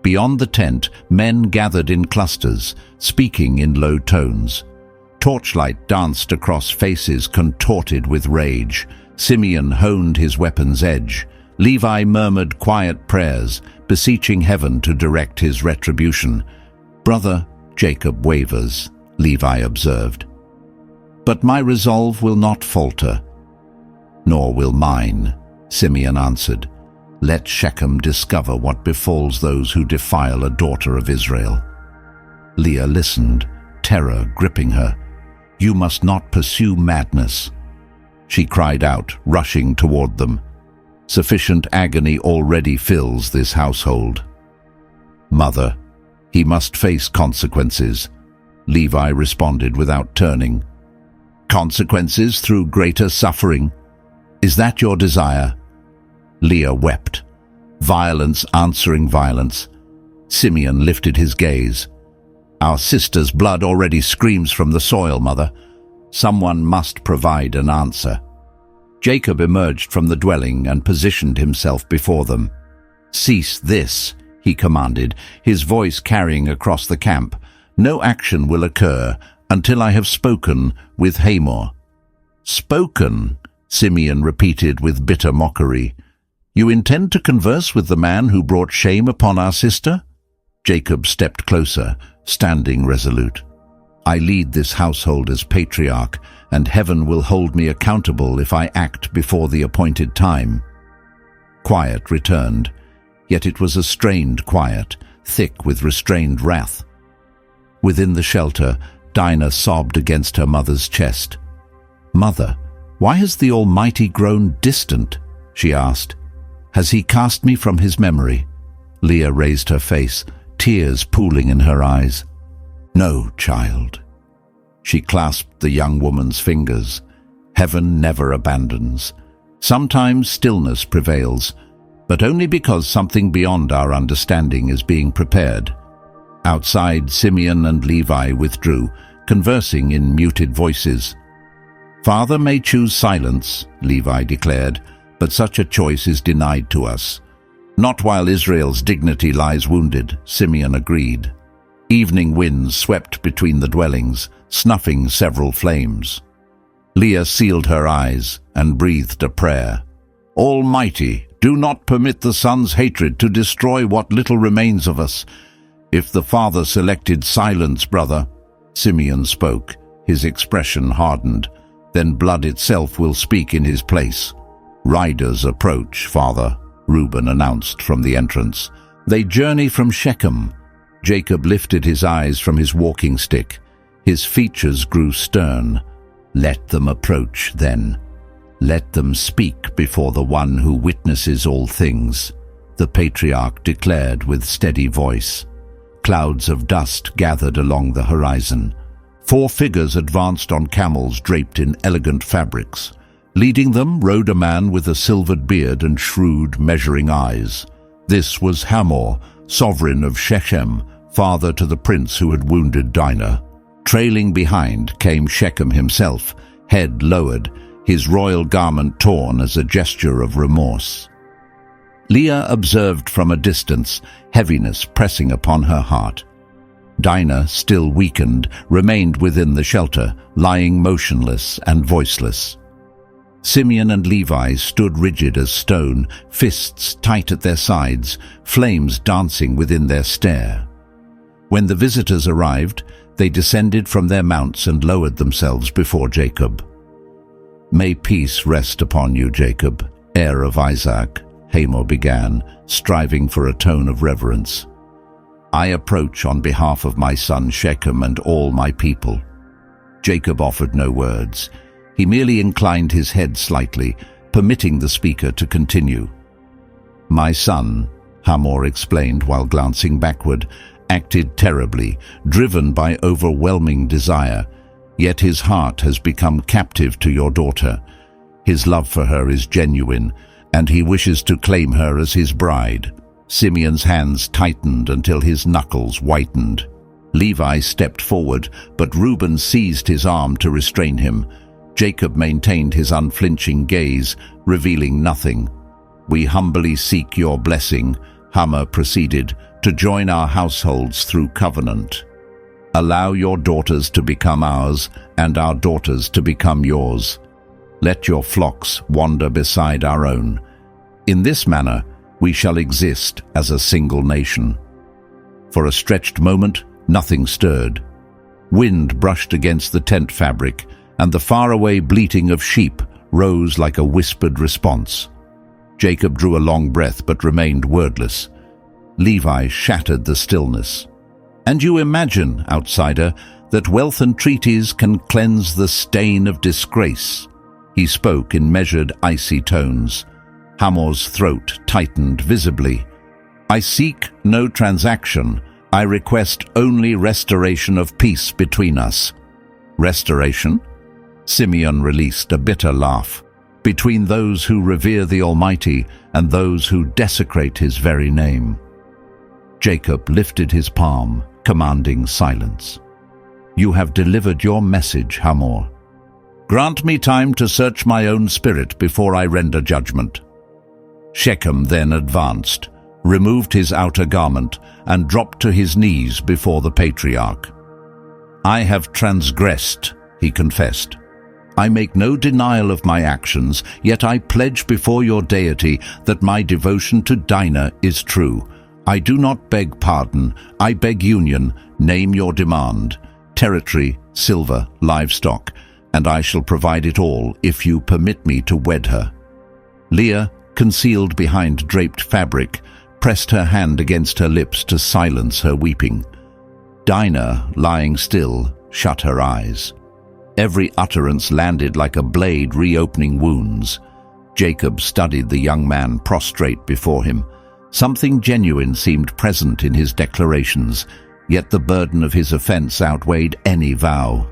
Beyond the tent, men gathered in clusters, speaking in low tones. Torchlight danced across faces contorted with rage. Simeon honed his weapon's edge. Levi murmured quiet prayers, beseeching heaven to direct his retribution. "Brother, Jacob wavers," Levi observed. "But my resolve will not falter." "Nor will mine," Simeon answered. "Let Shechem discover what befalls those who defile a daughter of Israel." Leah listened, terror gripping her. "You must not pursue madness." She cried out, rushing toward them. "Sufficient agony already fills this household." "Mother, he must face consequences," Levi responded without turning. "Consequences through greater suffering? Is that your desire?" Leah wept. Violence answering violence. Simeon lifted his gaze. "Our sister's blood already screams from the soil, Mother. Someone must provide an answer." Jacob emerged from the dwelling and positioned himself before them. "Cease this," he commanded, his voice carrying across the camp. "No action will occur until I have spoken with Hamor." "Spoken?" Simeon repeated with bitter mockery. "You intend to converse with the man who brought shame upon our sister?" Jacob stepped closer, standing resolute. "I lead this household as patriarch, and heaven will hold me accountable if I act before the appointed time." Quiet returned, yet it was a strained quiet, thick with restrained wrath. Within the shelter, Dinah sobbed against her mother's chest. "Mother, "Why has the Almighty grown distant?" she asked. "Has he cast me from his memory?" Leah raised her face, tears pooling in her eyes. "No, child." She clasped the young woman's fingers. "Heaven never abandons. Sometimes stillness prevails, but only because something beyond our understanding is being prepared." Outside, Simeon and Levi withdrew, conversing in muted voices. "Father may choose silence," Levi declared, "but such a choice is denied to us." "Not while Israel's dignity lies wounded," Simeon agreed. Evening winds swept between the dwellings, snuffing several flames. Leah sealed her eyes and breathed a prayer. "Almighty, do not permit the son's hatred to destroy what little remains of us. If the father selected silence, brother," Simeon spoke, his expression hardened, "then blood itself will speak in his place." "Riders approach, father," Reuben announced from the entrance. "They journey from Shechem." Jacob lifted his eyes from his walking stick. His features grew stern. "Let them approach, then. Let them speak before the one who witnesses all things," the patriarch declared with steady voice. Clouds of dust gathered along the horizon. 4 figures advanced on camels draped in elegant fabrics. Leading them rode a man with a silvered beard and shrewd, measuring eyes. This was Hamor, sovereign of Shechem, father to the prince who had wounded Dinah. Trailing behind came Shechem himself, head lowered, his royal garment torn as a gesture of remorse. Leah observed from a distance, heaviness pressing upon her heart. Dinah, still weakened, remained within the shelter, lying motionless and voiceless. Simeon and Levi stood rigid as stone, fists tight at their sides, flames dancing within their stare. When the visitors arrived, they descended from their mounts and lowered themselves before Jacob. "May peace rest upon you, Jacob, heir of Isaac," Hamor began, striving for a tone of reverence. "I approach on behalf of my son Shechem and all my people." Jacob offered no words. He merely inclined his head slightly, permitting the speaker to continue. "My son," Hamor explained while glancing backward, "acted terribly, driven by overwhelming desire, yet his heart has become captive to your daughter. His love for her is genuine, and he wishes to claim her as his bride." Simeon's hands tightened until his knuckles whitened. Levi stepped forward, but Reuben seized his arm to restrain him. Jacob maintained his unflinching gaze, revealing nothing. "We humbly seek your blessing," Hamor proceeded, "to join our households through covenant. Allow your daughters to become ours, and our daughters to become yours. Let your flocks wander beside our own. In this manner, we shall exist as a single nation." For a stretched moment, nothing stirred. Wind brushed against the tent fabric, and the faraway bleating of sheep rose like a whispered response. Jacob drew a long breath but remained wordless. Levi shattered the stillness. "And you imagine, outsider, that wealth and treaties can cleanse the stain of disgrace?" He spoke in measured, icy tones. Hamor's throat tightened visibly. "I seek no transaction. I request only restoration of peace between us." "Restoration?" Simeon released a bitter laugh. "Between those who revere the Almighty and those who desecrate his very name." Jacob lifted his palm, commanding silence. "You have delivered your message, Hamor. Grant me time to search my own spirit before I render judgment." Shechem then advanced, removed his outer garment, and dropped to his knees before the patriarch. "I have transgressed," he confessed. "I make no denial of my actions, yet I pledge before your deity that my devotion to Dinah is true. I do not beg pardon, I beg union. Name your demand: territory, silver, livestock, and I shall provide it all if you permit me to wed her." Leah, concealed behind draped fabric, pressed her hand against her lips to silence her weeping. Dinah, lying still, shut her eyes. Every utterance landed like a blade reopening wounds. Jacob studied the young man prostrate before him. Something genuine seemed present in his declarations, yet the burden of his offense outweighed any vow.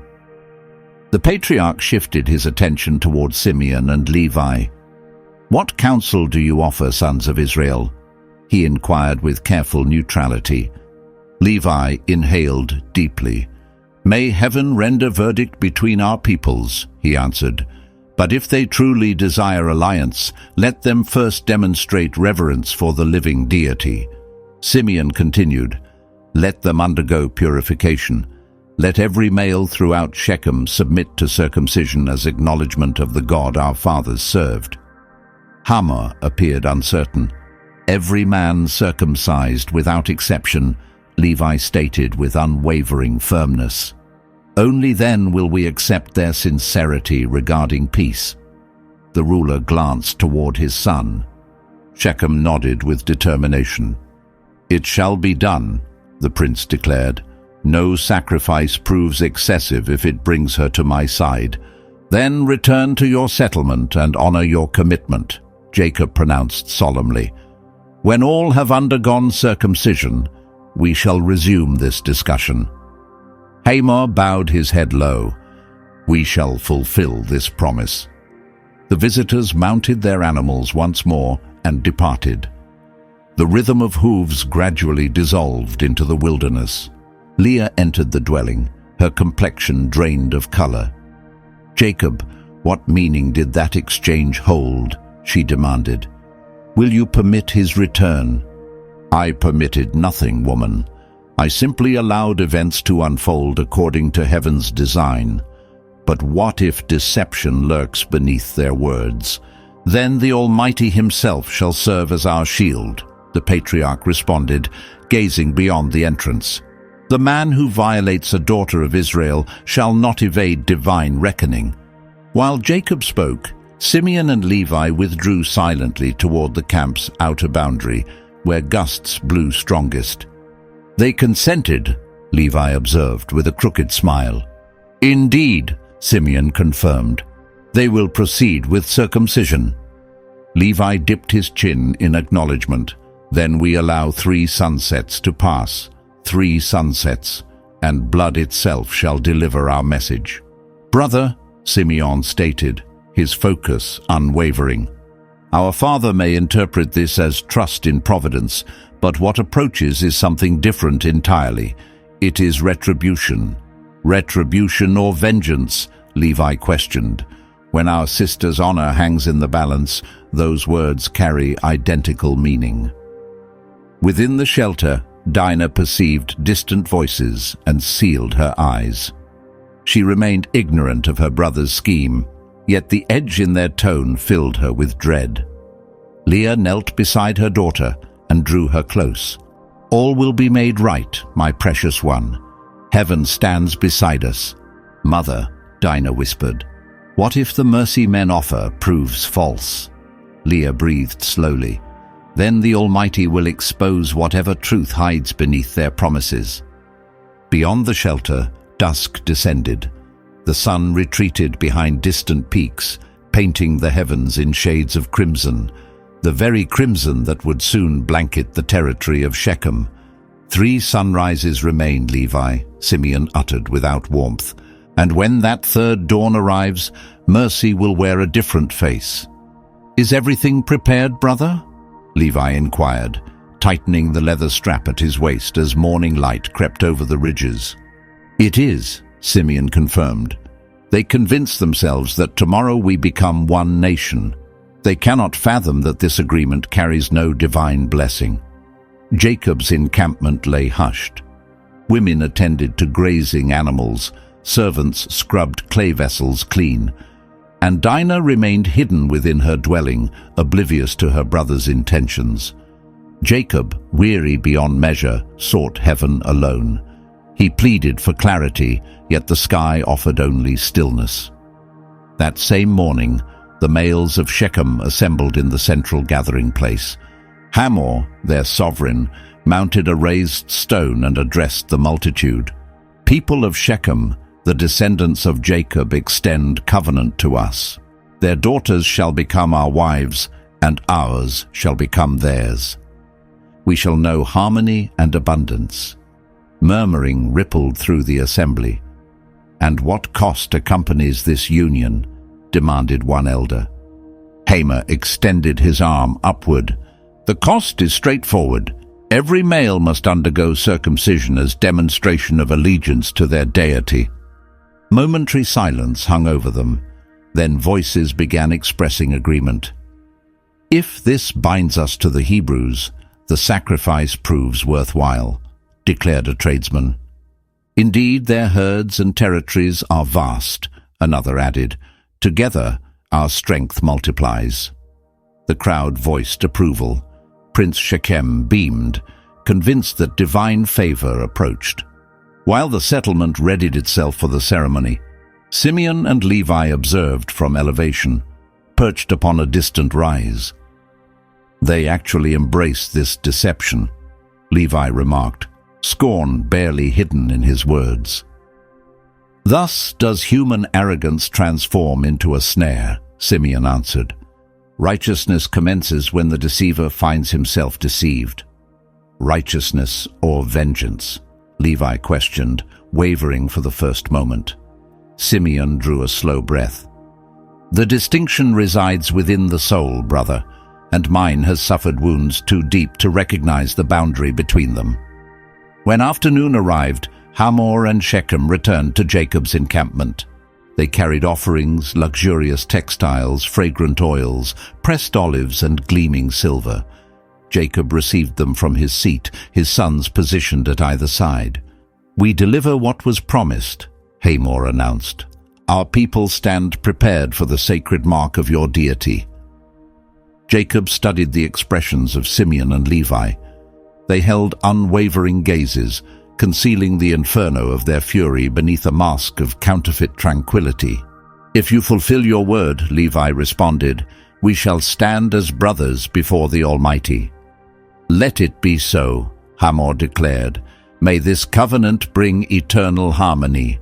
The patriarch shifted his attention toward Simeon and Levi. "What counsel do you offer, sons of Israel?" he inquired with careful neutrality. Levi inhaled deeply. "May heaven render verdict between our peoples," he answered. "But if they truly desire alliance, let them first demonstrate reverence for the living deity." Simeon continued, "Let them undergo purification. Let every male throughout Shechem submit to circumcision as acknowledgement of the God our fathers served." Hamor appeared uncertain. "Every man circumcised without exception," Levi stated with unwavering firmness. "Only then will we accept their sincerity regarding peace." The ruler glanced toward his son. Shechem nodded with determination. "It shall be done," the prince declared. "No sacrifice proves excessive if it brings her to my side. Then return to your settlement and honor your commitment," Jacob pronounced solemnly. "When all have undergone circumcision, we shall resume this discussion." Hamor bowed his head low. "We shall fulfill this promise." The visitors mounted their animals once more and departed. The rhythm of hooves gradually dissolved into the wilderness. Leah entered the dwelling, her complexion drained of color. "Jacob, what meaning did that exchange hold?" she demanded. "Will you permit his return?" "I permitted nothing, woman. I simply allowed events to unfold according to heaven's design. But what if deception lurks beneath their words? Then the Almighty himself shall serve as our shield," the patriarch responded, gazing beyond the entrance. "The man who violates a daughter of Israel shall not evade divine reckoning." While Jacob spoke, Simeon and Levi withdrew silently toward the camp's outer boundary, where gusts blew strongest. "They consented," Levi observed with a crooked smile. "Indeed," Simeon confirmed. "They will proceed with circumcision." Levi dipped his chin in acknowledgement. "Then we allow 3 sunsets to pass. 3 sunsets, and blood itself shall deliver our message." "Brother," Simeon stated, his focus unwavering, "our father may interpret this as trust in providence, but what approaches is something different entirely. It is retribution." "Retribution or vengeance?" Levi questioned. "When our sister's honor hangs in the balance, those words carry identical meaning." Within the shelter, Dinah perceived distant voices and sealed her eyes. She remained ignorant of her brother's scheme, yet the edge in their tone filled her with dread. Leah knelt beside her daughter and drew her close. "All will be made right, my precious one. Heaven stands beside us." "Mother," Dinah whispered, "what if the mercy men offer proves false?" Leah breathed slowly. "Then the Almighty will expose whatever truth hides beneath their promises." Beyond the shelter, dusk descended. The sun retreated behind distant peaks, painting the heavens in shades of crimson, the very crimson that would soon blanket the territory of Shechem. 3 sunrises remain, Levi," Simeon uttered without warmth. "And when that 3rd dawn arrives, mercy will wear a different face." "Is everything prepared, brother?" Levi inquired, tightening the leather strap at his waist as morning light crept over the ridges. "It is," Simeon confirmed. "They convince themselves that tomorrow we become one nation. They cannot fathom that this agreement carries no divine blessing." Jacob's encampment lay hushed. Women attended to grazing animals, servants scrubbed clay vessels clean, and Dinah remained hidden within her dwelling, oblivious to her brother's intentions. Jacob, weary beyond measure, sought heaven alone. He pleaded for clarity, yet the sky offered only stillness. That same morning, the males of Shechem assembled in the central gathering place. Hamor, their sovereign, mounted a raised stone and addressed the multitude. "People of Shechem, The descendants of Jacob extend covenant to us. Their daughters shall become our wives, and ours shall become theirs. We shall know harmony and abundance." Murmuring rippled through the assembly. "And what cost accompanies this union?" demanded one elder. Hamer extended his arm upward. "The cost is straightforward. Every male must undergo circumcision as demonstration of allegiance to their deity." Momentary silence hung over them. Then voices began expressing agreement. "If this binds us to the Hebrews, the sacrifice proves worthwhile," declared a tradesman. "Indeed, their herds and territories are vast," another added. "Together, our strength multiplies." The crowd voiced approval. Prince Shechem beamed, convinced that divine favor approached. While the settlement readied itself for the ceremony, Simeon and Levi observed from elevation, perched upon a distant rise. "They actually embraced this deception," Levi remarked, scorn barely hidden in his words. "Thus does human arrogance transform into a snare," Simeon answered. "Righteousness commences when the deceiver finds himself deceived." "Righteousness or vengeance?" Levi questioned, wavering for the first moment. Simeon drew a slow breath. "The distinction resides within the soul, brother, and mine has suffered wounds too deep to recognize the boundary between them." When afternoon arrived, Hamor and Shechem returned to Jacob's encampment. They carried offerings, luxurious textiles, fragrant oils, pressed olives, and gleaming silver. Jacob received them from his seat, his sons positioned at either side. "We deliver what was promised," Hamor announced. "Our people stand prepared for the sacred mark of your deity." Jacob studied the expressions of Simeon and Levi. They held unwavering gazes, concealing the inferno of their fury beneath a mask of counterfeit tranquility. "If you fulfill your word," Levi responded, "we shall stand as brothers before the Almighty." "Let it be so," Hamor declared. "May this covenant bring eternal harmony."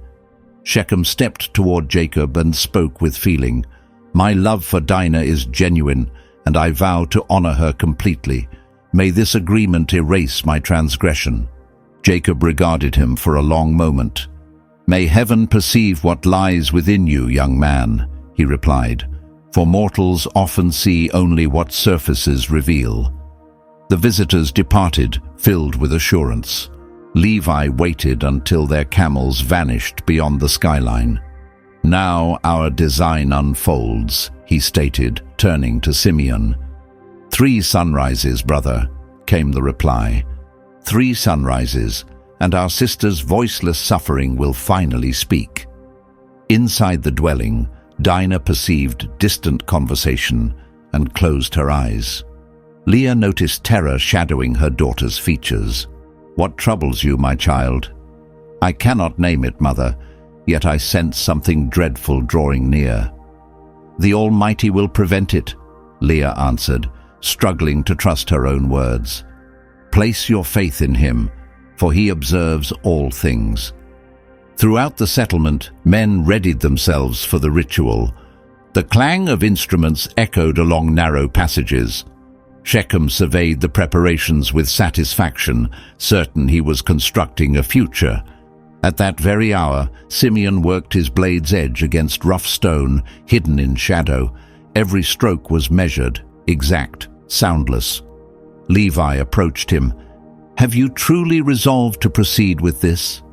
Shechem stepped toward Jacob and spoke with feeling. "My love for Dinah is genuine, and I vow to honor her completely. May this agreement erase my transgression." Jacob regarded him for a long moment. "May heaven perceive what lies within you, young man," he replied, "for mortals often see only what surfaces reveal." The visitors departed, filled with assurance. Levi waited until their camels vanished beyond the skyline. "Now our design unfolds," he stated, turning to Simeon. "3 sunrises, brother," came the reply. 3 sunrises, and our sister's voiceless suffering will finally speak. Inside the dwelling, Dinah perceived distant conversation and closed her eyes. Leah noticed terror shadowing her daughter's features. "What troubles you, my child?" "I cannot name it, mother, yet I sense something dreadful drawing near." "The Almighty will prevent it," Leah answered, struggling to trust her own words. "Place your faith in him, for he observes all things." Throughout the settlement, men readied themselves for the ritual. The clang of instruments echoed along narrow passages. Shechem surveyed the preparations with satisfaction, certain he was constructing a future. At that very hour, Simeon worked his blade's edge against rough stone, hidden in shadow. Every stroke was measured, exact, soundless. Levi approached him. "Have you truly resolved to proceed with this?"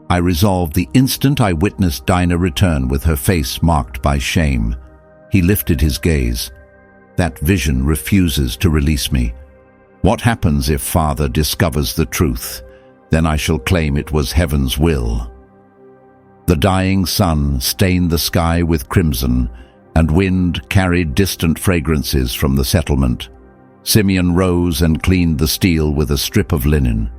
"I resolved the instant I witnessed Dinah return with her face marked by shame." He lifted his gaze. "That vision refuses to release me. What happens if Father discovers the truth? Then I shall claim it was heaven's will." The dying sun stained the sky with crimson, and wind carried distant fragrances from the settlement. Simeon rose and cleaned the steel with a strip of linen.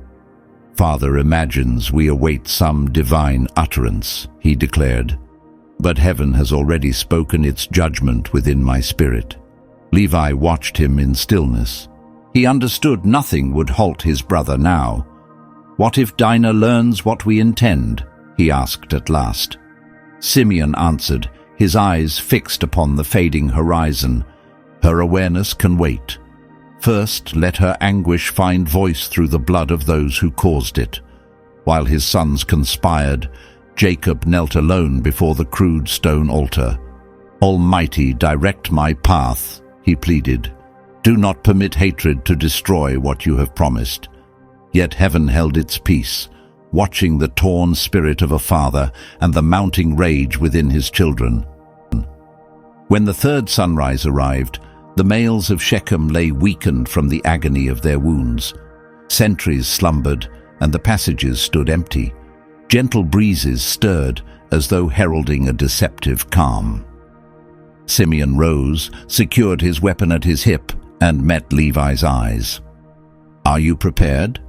"Father imagines we await some divine utterance," he declared. "But heaven has already spoken its judgment within my spirit." Levi watched him in stillness. He understood nothing would halt his brother now. "What if Dinah learns what we intend?" he asked at last. Simeon answered, his eyes fixed upon the fading horizon. Her awareness can wait. First, let her anguish find voice through the blood of those who caused it. While his sons conspired, Jacob knelt alone before the crude stone altar. "Almighty, direct my path," he pleaded. "Do not permit hatred to destroy what you have promised." Yet heaven held its peace, watching the torn spirit of a father and the mounting rage within his children. When the third sunrise arrived, the males of Shechem lay weakened from the agony of their wounds. Sentries slumbered, and the passages stood empty. Gentle breezes stirred, as though heralding a deceptive calm. Simeon rose, secured his weapon at his hip, and met Levi's eyes. "Are you prepared?"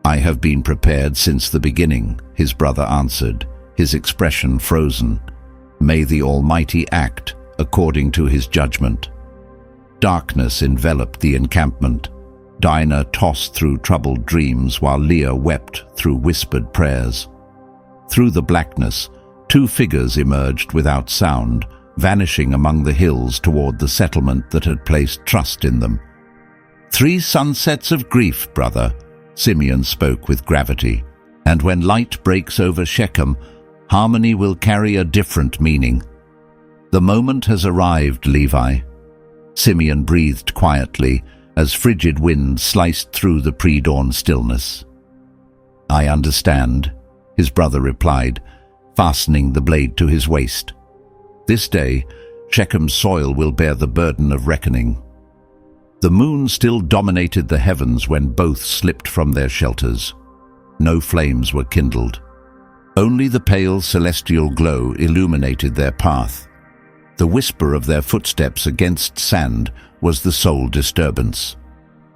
"I have been prepared since the beginning," his brother answered, his expression frozen. "May the Almighty act according to his judgment." Darkness enveloped the encampment. Dinah tossed through troubled dreams while Leah wept through whispered prayers. Through the blackness, two figures emerged without sound, vanishing among the hills toward the settlement that had placed trust in them. "3 sunsets of grief, brother," Simeon spoke with gravity. "And when light breaks over Shechem, harmony will carry a different meaning." "The moment has arrived, Levi." Simeon breathed quietly as frigid wind sliced through the pre-dawn stillness. "I understand," his brother replied, fastening the blade to his waist. "This day, Shechem's soil will bear the burden of reckoning." The moon still dominated the heavens when both slipped from their shelters. No flames were kindled. Only the pale celestial glow illuminated their path. The whisper of their footsteps against sand was the sole disturbance.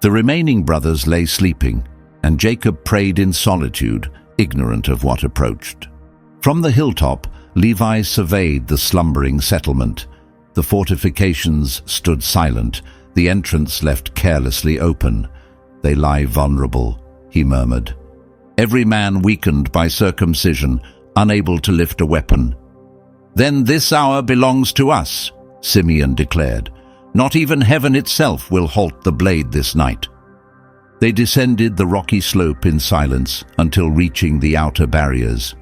The remaining brothers lay sleeping, and Jacob prayed in solitude, ignorant of what approached. From the hilltop, Levi surveyed the slumbering settlement. The fortifications stood silent, the entrance left carelessly open. "They lie vulnerable," he murmured. "Every man weakened by circumcision, unable to lift a weapon." "Then this hour belongs to us," Simeon declared. "Not even heaven itself will halt the blade this night." They descended the rocky slope in silence until reaching the outer barriers.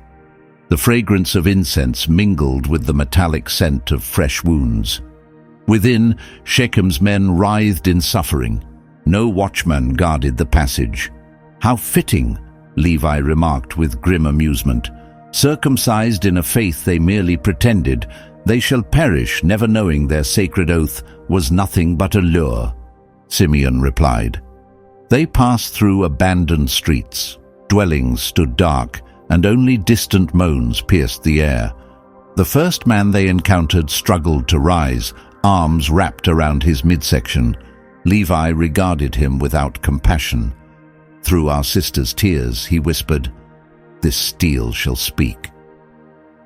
The fragrance of incense mingled with the metallic scent of fresh wounds. Within, Shechem's men writhed in suffering. No watchman guarded the passage. "How fitting," Levi remarked with grim amusement. "Circumcised in a faith they merely pretended, they shall perish, never knowing their sacred oath was nothing but a lure." Simeon replied. They passed through abandoned streets. Dwellings stood dark, and only distant moans pierced the air. The first man they encountered struggled to rise, arms wrapped around his midsection. Levi regarded him without compassion. "Through our sister's tears," he whispered, "this steel shall speak."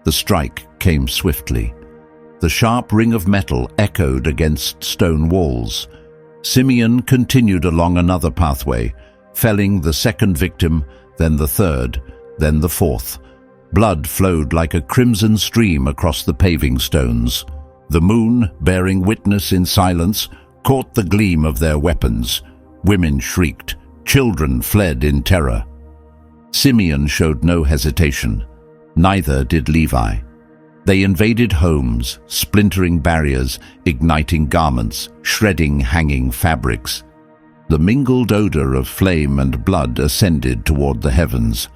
The strike came swiftly. The sharp ring of metal echoed against stone walls. Simeon continued along another pathway, felling the second victim, then the third, then the fourth. Blood flowed like a crimson stream across the paving stones. The moon, bearing witness in silence, caught the gleam of their weapons. Women shrieked. Children fled in terror. Simeon showed no hesitation. Neither did Levi. They invaded homes, splintering barriers, igniting garments, shredding hanging fabrics. The mingled odor of flame and blood ascended toward the heavens.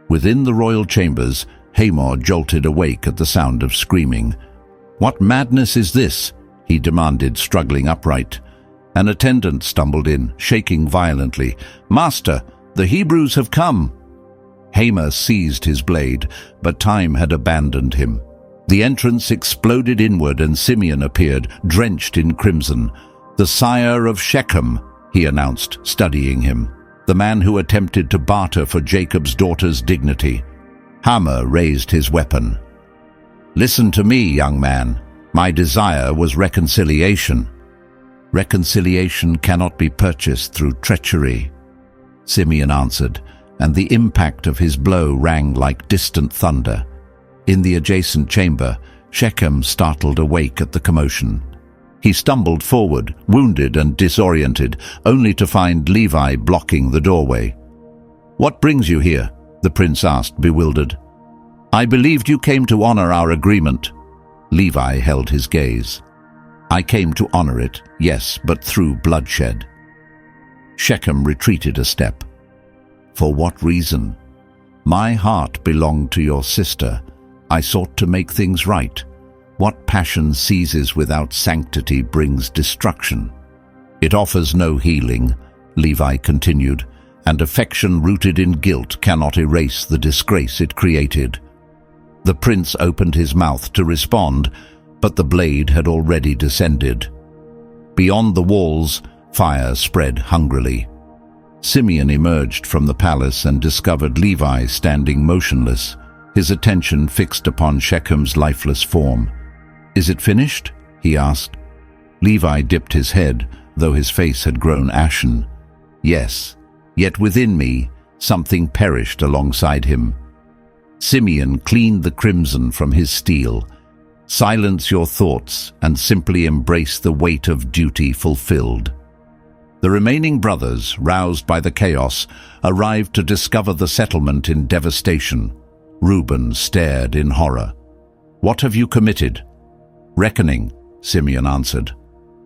Within the royal chambers, Hamor jolted awake at the sound of screaming. "What madness is this?" he demanded, struggling upright. An attendant stumbled in, shaking violently. "Master, the Hebrews have come!" Hamor seized his blade, but time had abandoned him. The entrance exploded inward and Simeon appeared, drenched in crimson. "The sire of Shechem," he announced, studying him. "The man who attempted to barter for Jacob's daughter's dignity." Hamor raised his weapon. "Listen to me, young man. My desire was reconciliation." "Reconciliation cannot be purchased through treachery," Simeon answered, and the impact of his blow rang like distant thunder. In the adjacent chamber, Shechem startled awake at the commotion. He stumbled forward, wounded and disoriented, only to find Levi blocking the doorway. "What brings you here?" the prince asked, bewildered. "I believed you came to honor our agreement." Levi held his gaze. "I came to honor it, yes, but through bloodshed." Shechem retreated a step. "For what reason?" "My heart belonged to your sister. I sought to make things right. What passion seizes without sanctity brings destruction." "It offers no healing," Levi continued, "and affection rooted in guilt cannot erase the disgrace it created." The prince opened his mouth to respond, but the blade had already descended. Beyond the walls, fire spread hungrily. Simeon emerged from the palace and discovered Levi standing motionless, his attention fixed upon Shechem's lifeless form. "Is it finished?" he asked. Levi dipped his head, though his face had grown ashen. "Yes, yet within me something perished alongside him." Simeon cleaned the crimson from his steel. "Silence your thoughts and simply embrace the weight of duty fulfilled." The remaining brothers, roused by the chaos, arrived to discover the settlement in devastation. Reuben stared in horror. "What have you committed?" "Reckoning," Simeon answered.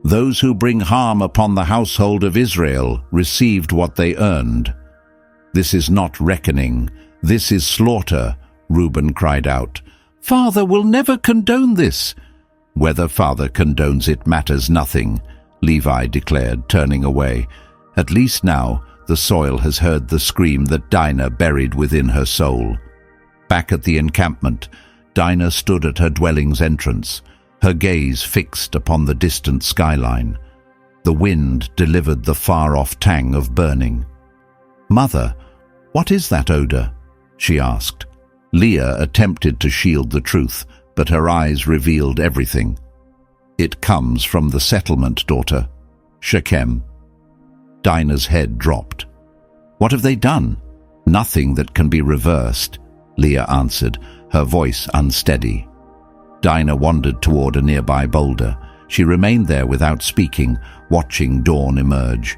"Those who bring harm upon the household of Israel received what they earned." "This is not reckoning, this is slaughter," Reuben cried out. "Father will never condone this." "Whether father condones it matters nothing," Levi declared, turning away. "At least now the soil has heard the scream that Dinah buried within her soul." Back at the encampment, Dinah stood at her dwelling's entrance, her gaze fixed upon the distant skyline. The wind delivered the far-off tang of burning. "Mother, what is that odor?" she asked. Leah attempted to shield the truth, but her eyes revealed everything. "It comes from the settlement, daughter. Shechem." Dinah's head dropped. "What have they done?" "Nothing that can be reversed," Leah answered, her voice unsteady. Dinah wandered toward a nearby boulder. She remained there without speaking, watching dawn emerge.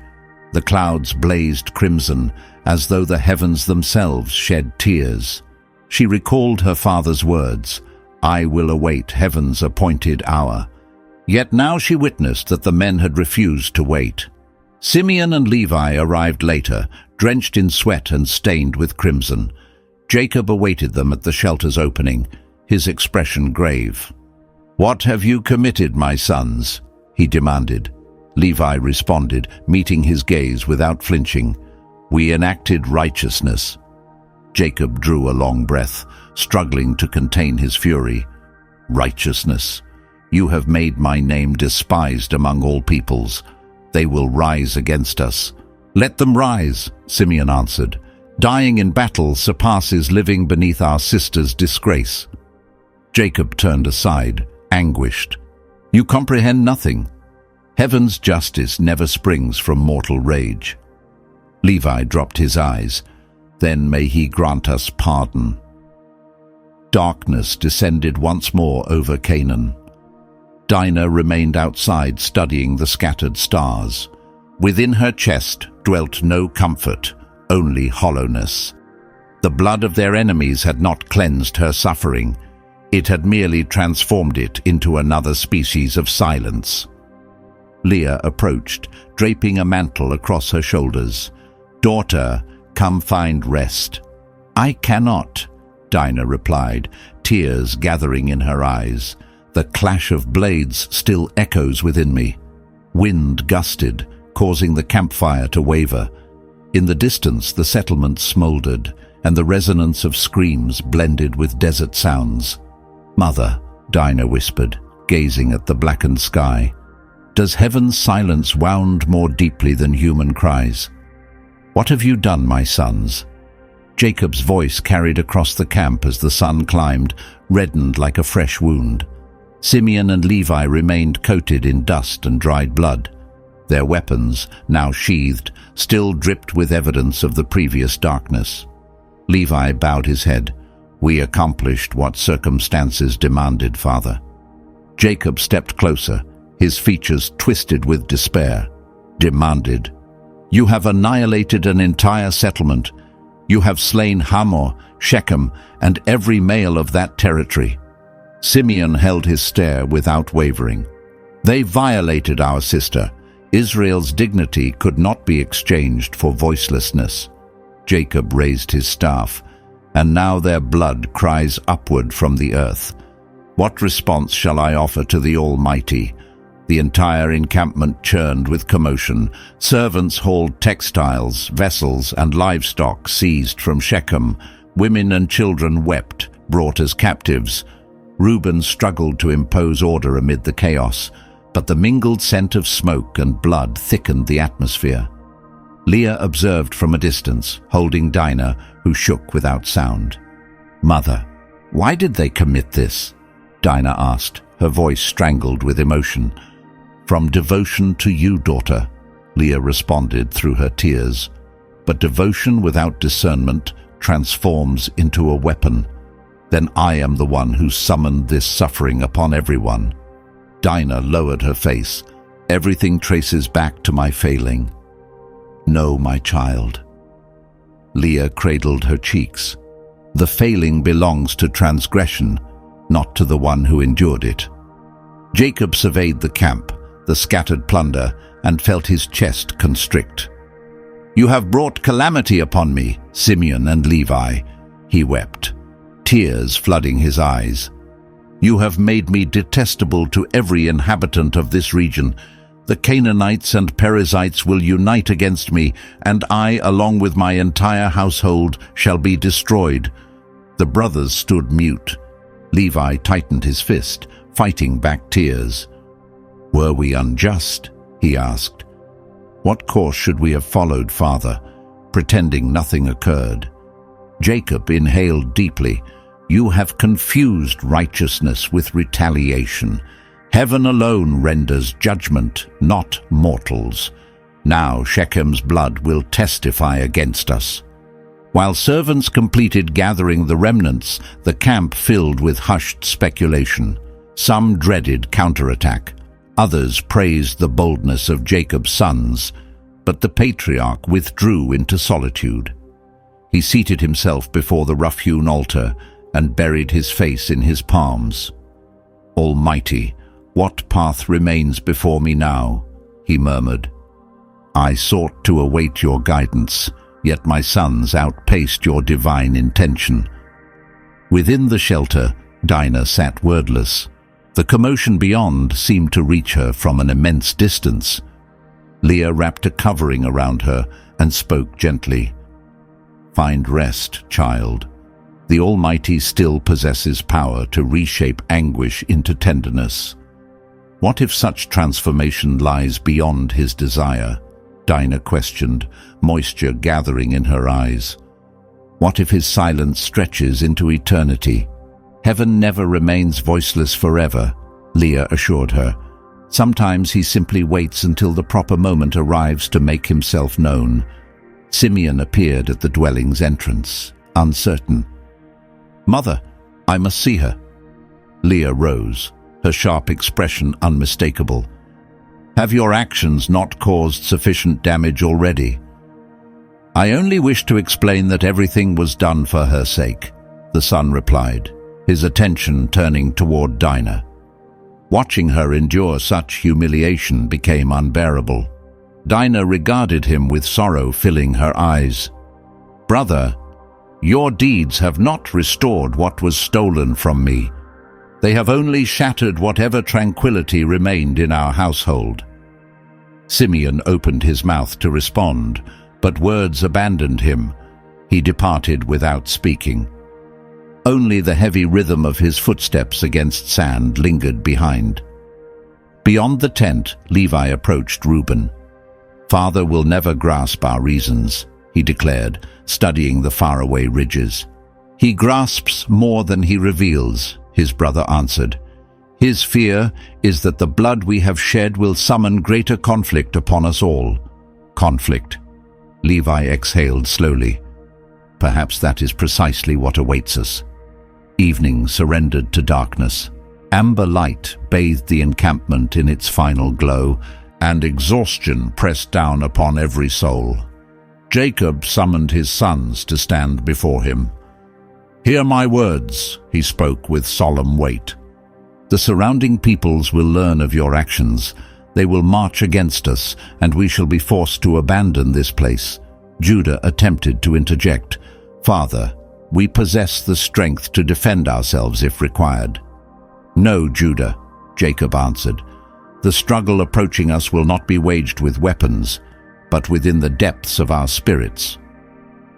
The clouds blazed crimson, as though the heavens themselves shed tears. She recalled her father's words, "I will await heaven's appointed hour." Yet now she witnessed that the men had refused to wait. Simeon and Levi arrived later, drenched in sweat and stained with crimson. Jacob awaited them at the shelter's opening, his expression grave. "What have you committed, my sons?" he demanded. Levi responded, meeting his gaze without flinching. "We enacted righteousness." Jacob drew a long breath, struggling to contain his fury. "Righteousness? You have made my name despised among all peoples. They will rise against us." "Let them rise," Simeon answered. "Dying in battle surpasses living beneath our sister's disgrace." Jacob turned aside, anguished. "You comprehend nothing. Heaven's justice never springs from mortal rage." Levi dropped his eyes. "Then may he grant us pardon." Darkness descended once more over Canaan. Dinah remained outside studying the scattered stars. Within her chest dwelt no comfort, only hollowness. The blood of their enemies had not cleansed her suffering. It had merely transformed it into another species of silence. Leah approached, draping a mantle across her shoulders. "Daughter, come find rest." "I cannot," Dinah replied, tears gathering in her eyes. "The clash of blades still echoes within me." Wind gusted, causing the campfire to waver. In the distance, the settlement smoldered, and the resonance of screams blended with desert sounds. "Mother," Dinah whispered, gazing at the blackened sky. "Does heaven's silence wound more deeply than human cries?" "What have you done, my sons?" Jacob's voice carried across the camp as the sun climbed, reddened like a fresh wound. Simeon and Levi remained coated in dust and dried blood. Their weapons, now sheathed, still dripped with evidence of the previous darkness. Levi bowed his head. We accomplished what circumstances demanded, Father. Jacob stepped closer, his features twisted with despair. Demanded. You have annihilated an entire settlement. You have slain Hamor, Shechem, and every male of that territory. Simeon held his stare without wavering. They violated our sister. Israel's dignity could not be exchanged for voicelessness. Jacob raised his staff, and now their blood cries upward from the earth. What response shall I offer to the Almighty? The entire encampment churned with commotion. Servants hauled textiles, vessels, and livestock seized from Shechem. Women and children wept, brought as captives. Reuben struggled to impose order amid the chaos, but the mingled scent of smoke and blood thickened the atmosphere. Leah observed from a distance, holding Dinah, who shook without sound. Mother, why did they commit this? Dinah asked, her voice strangled with emotion. From devotion to you, daughter, Leah responded through her tears. But devotion without discernment transforms into a weapon. Then I am the one who summoned this suffering upon everyone. Dinah lowered her face. Everything traces back to my failing. No, my child. Leah cradled her cheeks. The failing belongs to transgression, not to the one who endured it. Jacob surveyed the camp, the scattered plunder, and felt his chest constrict. You have brought calamity upon me, Simeon and Levi, he wept, tears flooding his eyes. You have made me detestable to every inhabitant of this region. The Canaanites and Perizzites will unite against me, and I, along with my entire household, shall be destroyed. The brothers stood mute. Levi tightened his fist, fighting back tears. Were we unjust? He asked. What course should we have followed, Father, pretending nothing occurred? Jacob inhaled deeply. You have confused righteousness with retaliation. Heaven alone renders judgment, not mortals. Now Shechem's blood will testify against us. While servants completed gathering the remnants, the camp filled with hushed speculation. Some dreaded counterattack. Others praised the boldness of Jacob's sons. But the patriarch withdrew into solitude. He seated himself before the rough-hewn altar and buried his face in his palms. Almighty, what path remains before me now? He murmured. I sought to await your guidance, yet my sons outpaced your divine intention. Within the shelter, Dinah sat wordless. The commotion beyond seemed to reach her from an immense distance. Leah wrapped a covering around her and spoke gently. Find rest, child. The Almighty still possesses power to reshape anguish into tenderness. What if such transformation lies beyond his desire? Dinah questioned, moisture gathering in her eyes. What if his silence stretches into eternity? Heaven never remains voiceless forever, Leah assured her. Sometimes he simply waits until the proper moment arrives to make himself known. Simeon appeared at the dwelling's entrance, uncertain. Mother, I must see her. Leah rose, her sharp expression unmistakable. Have your actions not caused sufficient damage already? I only wish to explain that everything was done for her sake, the son replied, his attention turning toward Dinah. Watching her endure such humiliation became unbearable. Dinah regarded him with sorrow filling her eyes. Brother, your deeds have not restored what was stolen from me. They have only shattered whatever tranquility remained in our household. Simeon opened his mouth to respond, but words abandoned him. He departed without speaking. Only the heavy rhythm of his footsteps against sand lingered behind. Beyond the tent, Levi approached Reuben. Father will never grasp our reasons, he declared, studying the faraway ridges. He grasps more than he reveals, his brother answered. His fear is that the blood we have shed will summon greater conflict upon us all. Conflict. Levi exhaled slowly. Perhaps that is precisely what awaits us. Evening surrendered to darkness. Amber light bathed the encampment in its final glow, and exhaustion pressed down upon every soul. Jacob summoned his sons to stand before him. "Hear my words," he spoke with solemn weight. "The surrounding peoples will learn of your actions. They will march against us, and we shall be forced to abandon this place." Judah attempted to interject. "Father, we possess the strength to defend ourselves if required." "No, Judah," Jacob answered. "The struggle approaching us will not be waged with weapons, but within the depths of our spirits."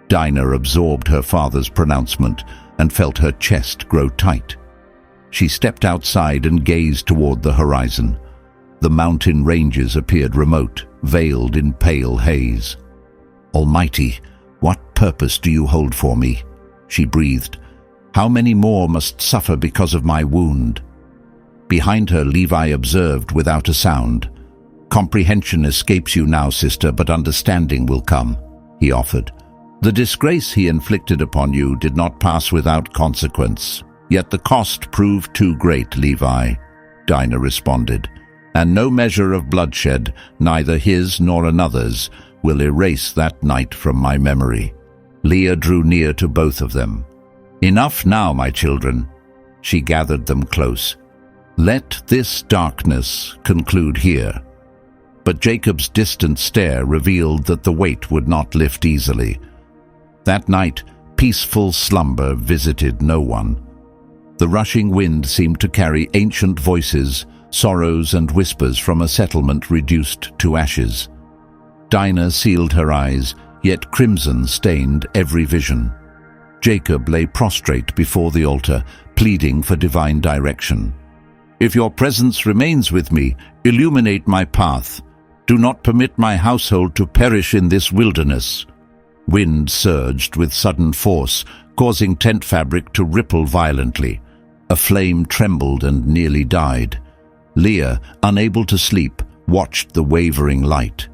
Dinah absorbed her father's pronouncement and felt her chest grow tight. She stepped outside and gazed toward the horizon. The mountain ranges appeared remote, veiled in pale haze. "Almighty, what purpose do you hold for me?" she breathed. "How many more must suffer because of my wound?" Behind her, Levi observed without a sound. "Comprehension escapes you now, sister, but understanding will come," he offered. "The disgrace he inflicted upon you did not pass without consequence. Yet the cost proved too great, Levi," Dinah responded. "And no measure of bloodshed, neither his nor another's, will erase that night from my memory." Leah drew near to both of them. "Enough now, my children." She gathered them close. "Let this darkness conclude here." But Jacob's distant stare revealed that the weight would not lift easily. That night, peaceful slumber visited no one. The rushing wind seemed to carry ancient voices, sorrows and whispers from a settlement reduced to ashes. Dinah sealed her eyes, yet crimson stained every vision. Jacob lay prostrate before the altar, pleading for divine direction. "If your presence remains with me, illuminate my path. Do not permit my household to perish in this wilderness." Wind surged with sudden force, causing tent fabric to ripple violently. A flame trembled and nearly died. Leah, unable to sleep, watched the wavering light.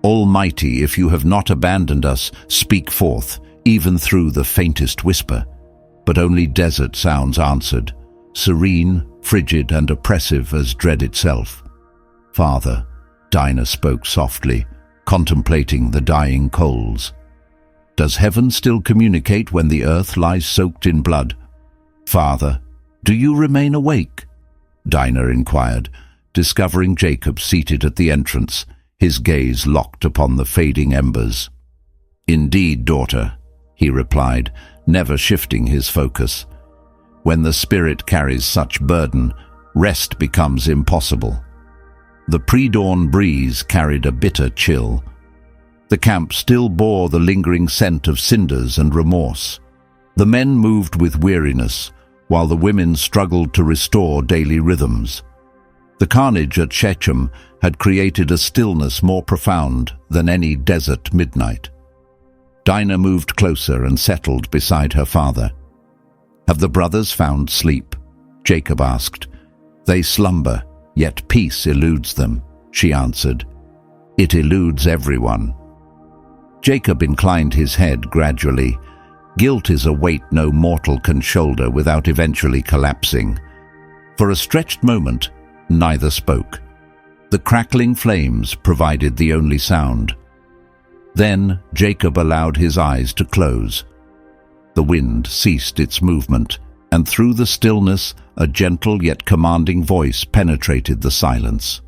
"Almighty, if you have not abandoned us, speak forth, even through the faintest whisper." But only desert sounds answered, serene, frigid and oppressive as dread itself. "Father," Dinah spoke softly, contemplating the dying coals. "Does heaven still communicate when the earth lies soaked in blood?" "Father, do you remain awake?" Dinah inquired, discovering Jacob seated at the entrance, his gaze locked upon the fading embers. "Indeed, daughter," he replied, never shifting his focus. "When the spirit carries such burden, rest becomes impossible." The pre-dawn breeze carried a bitter chill. The camp still bore the lingering scent of cinders and remorse. The men moved with weariness, while the women struggled to restore daily rhythms. The carnage at Shechem had created a stillness more profound than any desert midnight. Dinah moved closer and settled beside her father. "Have the brothers found sleep?" Jacob asked. "They slumber, yet peace eludes them," she answered. "It eludes everyone." Jacob inclined his head gradually. Guilt is a weight no mortal can shoulder without eventually collapsing. For a stretched moment, neither spoke. The crackling flames provided the only sound. Then Jacob allowed his eyes to close. The wind ceased its movement, and through the stillness, a gentle yet commanding voice penetrated the silence.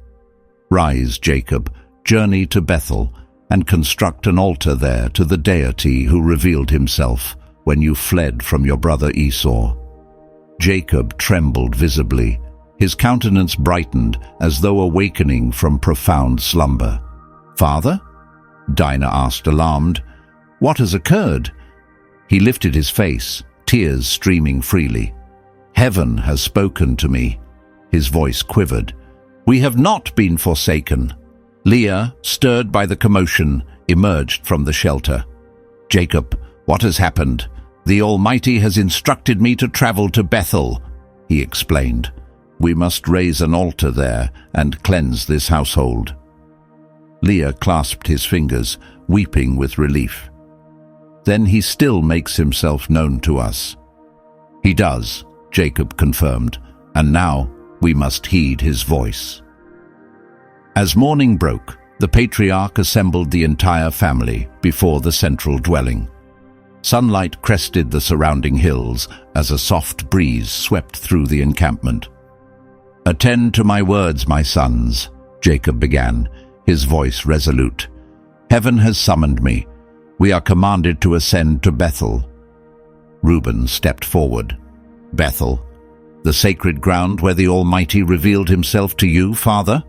"Rise, Jacob, journey to Bethel, and construct an altar there to the deity who revealed himself when you fled from your brother Esau." Jacob trembled visibly. His countenance brightened as though awakening from profound slumber. "Father?" Dinah asked, alarmed. "What has occurred?" He lifted his face, tears streaming freely. "Heaven has spoken to me." His voice quivered. "We have not been forsaken." Leah, stirred by the commotion, emerged from the shelter. "Jacob, what has happened? The Almighty has instructed me to travel to Bethel," he explained. "We must raise an altar there and cleanse this household." Leah clasped his fingers, weeping with relief. "Then he still makes himself known to us." "He does," Jacob confirmed, "and now we must heed his voice." As morning broke, the patriarch assembled the entire family before the central dwelling. Sunlight crested the surrounding hills as a soft breeze swept through the encampment. "Attend to my words, my sons," Jacob began, his voice resolute. "Heaven has summoned me. We are commanded to ascend to Bethel." Reuben stepped forward. "Bethel, the sacred ground where the Almighty revealed himself to you, Father?"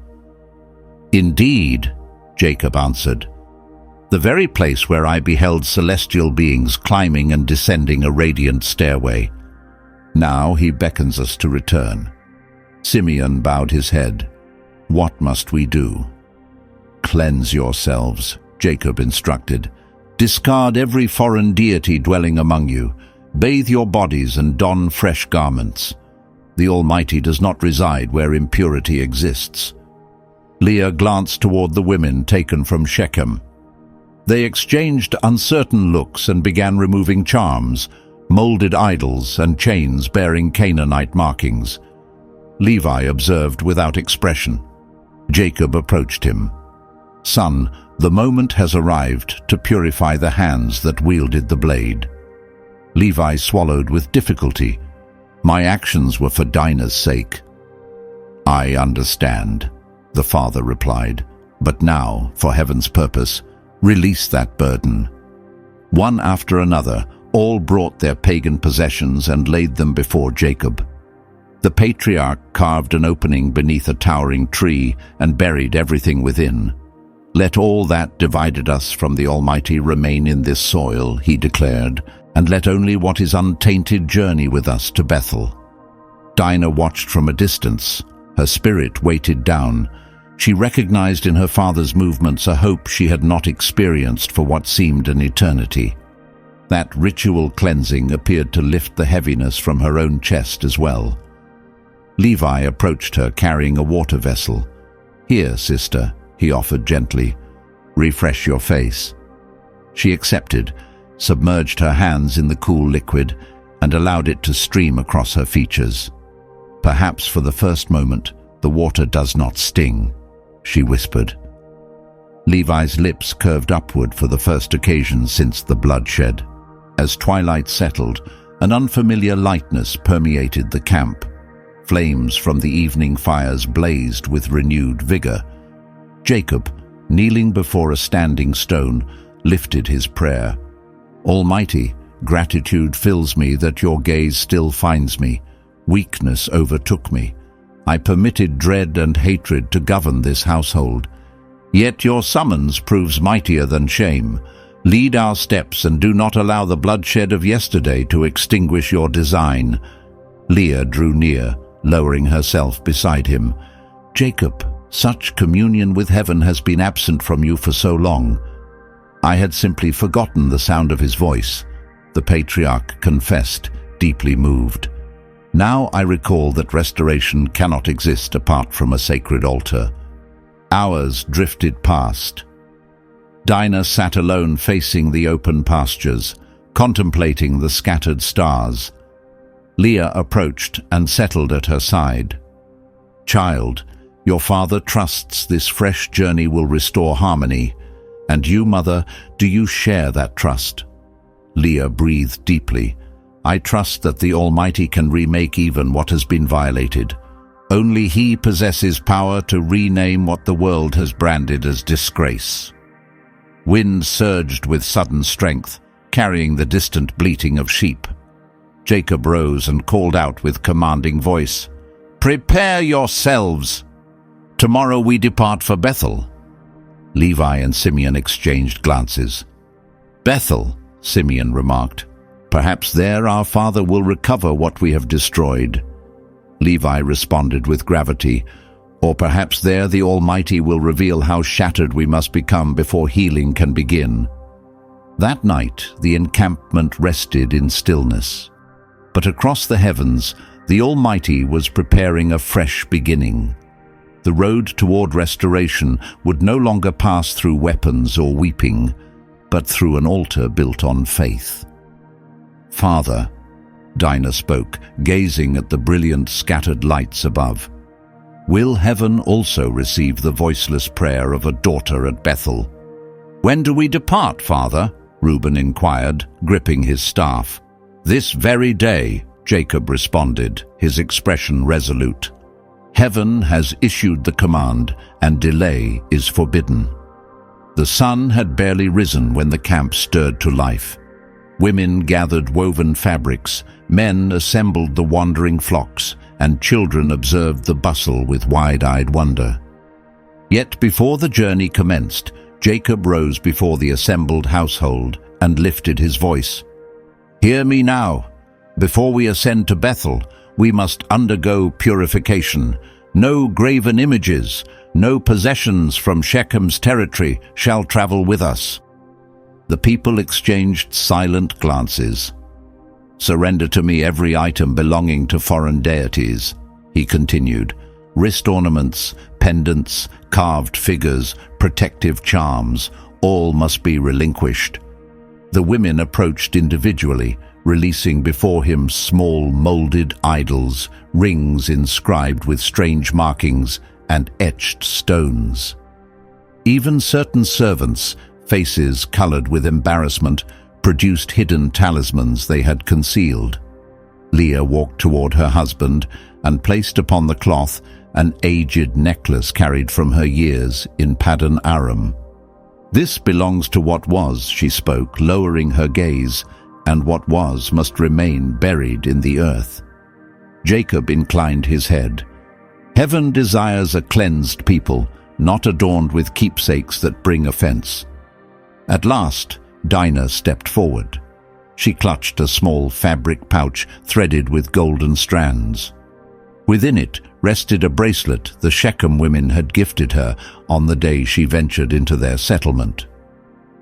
"Indeed," Jacob answered. "The very place where I beheld celestial beings climbing and descending a radiant stairway. Now he beckons us to return." Simeon bowed his head. "What must we do?" "Cleanse yourselves," Jacob instructed. "Discard every foreign deity dwelling among you. Bathe your bodies and don fresh garments. The Almighty does not reside where impurity exists." Leah glanced toward the women taken from Shechem. They exchanged uncertain looks and began removing charms, molded idols, and chains bearing Canaanite markings. Levi observed without expression. Jacob approached him. "Son, the moment has arrived to purify the hands that wielded the blade." Levi swallowed with difficulty. "My actions were for Dinah's sake." "I understand," the father replied. "But now, for heaven's purpose, release that burden." One after another, all brought their pagan possessions and laid them before Jacob. The patriarch carved an opening beneath a towering tree and buried everything within. "Let all that divided us from the Almighty remain in this soil," he declared, "and let only what is untainted journey with us to Bethel." Dinah watched from a distance, her spirit weighted down. She recognized in her father's movements a hope she had not experienced for what seemed an eternity. That ritual cleansing appeared to lift the heaviness from her own chest as well. Levi approached her carrying a water vessel. "Here, sister," he offered gently. "Refresh your face." She accepted, submerged her hands in the cool liquid, and allowed it to stream across her features. "Perhaps for the first moment, the water does not sting," she whispered. Levi's lips curved upward for the first occasion since the bloodshed. As twilight settled, an unfamiliar lightness permeated the camp. Flames from the evening fires blazed with renewed vigor. Jacob, kneeling before a standing stone, lifted his prayer. "Almighty, gratitude fills me that your gaze still finds me. Weakness overtook me. I permitted dread and hatred to govern this household. Yet your summons proves mightier than shame. Lead our steps and do not allow the bloodshed of yesterday to extinguish your design." Leah drew near, lowering herself beside him. "Jacob, such communion with heaven has been absent from you for so long." "I had simply forgotten the sound of his voice," the patriarch confessed, deeply moved. "Now I recall that restoration cannot exist apart from a sacred altar." Hours drifted past. Dinah sat alone facing the open pastures, contemplating the scattered stars. Leah approached and settled at her side. "Child, your father trusts this fresh journey will restore harmony. And you, mother, do you share that trust?" Leah breathed deeply. "I trust that the Almighty can remake even what has been violated. Only He possesses power to rename what the world has branded as disgrace." Wind surged with sudden strength, carrying the distant bleating of sheep. Jacob rose and called out with commanding voice, "Prepare yourselves! Tomorrow we depart for Bethel." Levi and Simeon exchanged glances. "Bethel," Simeon remarked. "Perhaps there our father will recover what we have destroyed." Levi responded with gravity. "Or perhaps there the Almighty will reveal how shattered we must become before healing can begin." That night, the encampment rested in stillness. But across the heavens, the Almighty was preparing a fresh beginning. The road toward restoration would no longer pass through weapons or weeping, but through an altar built on faith. "Father," Dinah spoke, gazing at the brilliant scattered lights above. Will heaven also receive the voiceless prayer of a daughter at Bethel? When do we depart, Father? Reuben inquired, gripping his staff. This very day, Jacob responded, his expression resolute. Heaven has issued the command, and delay is forbidden. The sun had barely risen when the camp stirred to life. Women gathered woven fabrics, men assembled the wandering flocks, and children observed the bustle with wide-eyed wonder. Yet before the journey commenced, Jacob rose before the assembled household and lifted his voice. Hear me now. Before we ascend to Bethel, we must undergo purification. No graven images, no possessions from Shechem's territory shall travel with us. The people exchanged silent glances. Surrender to me every item belonging to foreign deities, he continued. Wrist ornaments, pendants, carved figures, protective charms, all must be relinquished. The women approached individually, releasing before him small molded idols, rings inscribed with strange markings, and etched stones. Even certain servants, faces colored with embarrassment, produced hidden talismans they had concealed. Leah walked toward her husband and placed upon the cloth an aged necklace carried from her years in Paddan Aram. This belongs to what was, she spoke, lowering her gaze, and what was must remain buried in the earth. Jacob inclined his head. Heaven desires a cleansed people, not adorned with keepsakes that bring offense. At last, Dinah stepped forward. She clutched a small fabric pouch threaded with golden strands. Within it rested a bracelet the Shechem women had gifted her on the day she ventured into their settlement.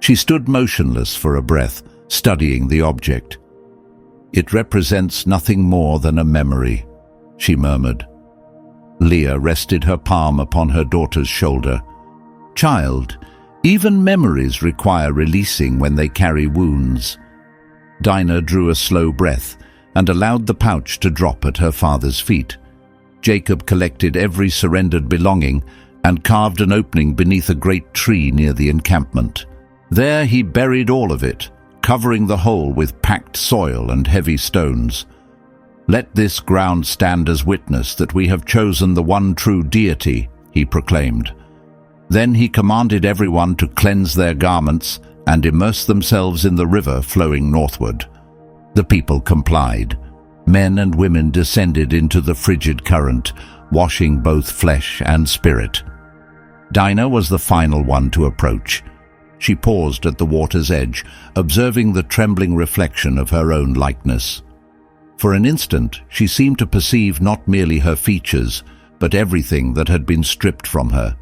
She stood motionless for a breath, studying the object. It represents nothing more than a memory, she murmured. Leah rested her palm upon her daughter's shoulder. Child, even memories require releasing when they carry wounds. Dinah drew a slow breath and allowed the pouch to drop at her father's feet. Jacob collected every surrendered belonging and carved an opening beneath a great tree near the encampment. There he buried all of it, covering the hole with packed soil and heavy stones. Let this ground stand as witness that we have chosen the one true deity, he proclaimed. Then he commanded everyone to cleanse their garments and immerse themselves in the river flowing northward. The people complied. Men and women descended into the frigid current, washing both flesh and spirit. Dinah was the final one to approach. She paused at the water's edge, observing the trembling reflection of her own likeness. For an instant, she seemed to perceive not merely her features, but everything that had been stripped from her.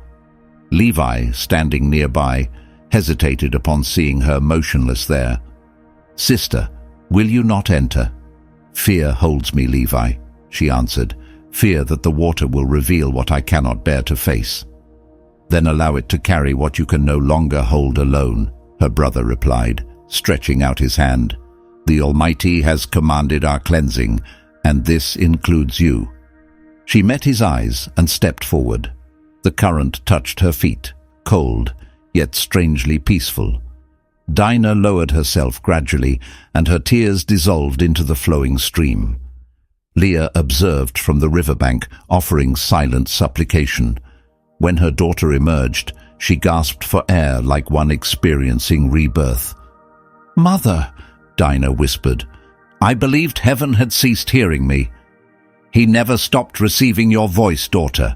Levi, standing nearby, hesitated upon seeing her motionless there. Sister, will you not enter? Fear holds me, Levi, she answered. Fear that the water will reveal what I cannot bear to face. Then allow it to carry what you can no longer hold alone, her brother replied, stretching out his hand. The Almighty has commanded our cleansing, and this includes you. She met his eyes and stepped forward. The current touched her feet, cold, yet strangely peaceful. Dinah lowered herself gradually, and her tears dissolved into the flowing stream. Leah observed from the riverbank, offering silent supplication. When her daughter emerged, she gasped for air like one experiencing rebirth. "Mother," Dinah whispered, "I believed heaven had ceased hearing me." "He never stopped receiving your voice, daughter,"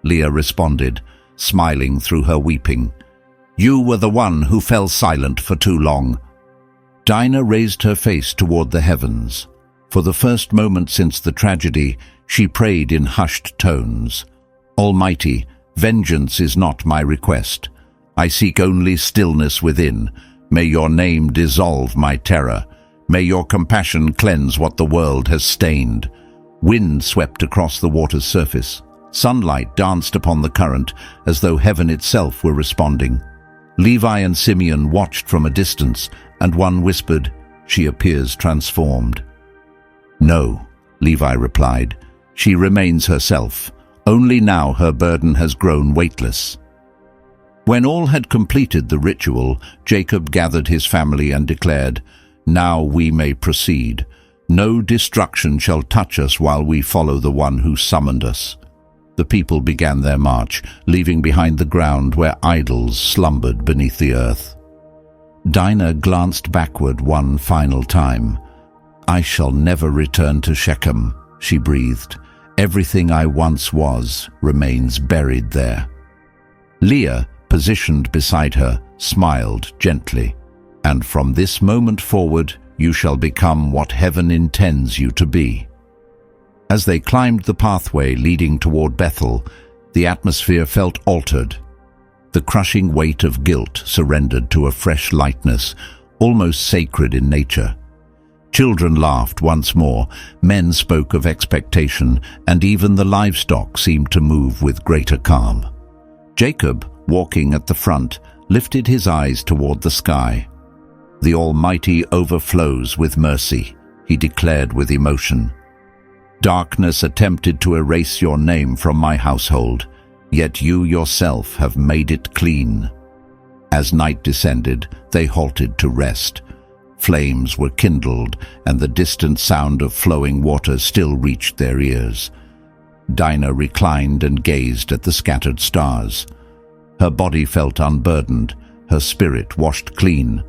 Leah responded, smiling through her weeping. "You were the one who fell silent for too long." Dinah raised her face toward the heavens. For the first moment since the tragedy, she prayed in hushed tones. "Almighty, vengeance is not my request. I seek only stillness within. May your name dissolve my terror. May your compassion cleanse what the world has stained." Wind swept across the water's surface. Sunlight danced upon the current as though heaven itself were responding. Levi and Simeon watched from a distance, and one whispered, "She appears transformed." "No," Levi replied. "She remains herself. Only now her burden has grown weightless." When all had completed the ritual, Jacob gathered his family and declared, "Now we may proceed. No destruction shall touch us while we follow the one who summoned us." The people began their march, leaving behind the ground where idols slumbered beneath the earth. Dinah glanced backward one final time. "I shall never return to Shechem," she breathed. "Everything I once was remains buried there." Leah, positioned beside her, smiled gently. "And from this moment forward, you shall become what heaven intends you to be." As they climbed the pathway leading toward Bethel, the atmosphere felt altered. The crushing weight of guilt surrendered to a fresh lightness, almost sacred in nature. Children laughed once more, men spoke of expectation, and even the livestock seemed to move with greater calm. Jacob, walking at the front, lifted his eyes toward the sky. "The Almighty overflows with mercy," he declared with emotion. "Darkness attempted to erase your name from my household, yet you yourself have made it clean." As night descended, they halted to rest. Flames were kindled, and the distant sound of flowing water still reached their ears. Dinah reclined and gazed at the scattered stars. Her body felt unburdened, her spirit washed clean.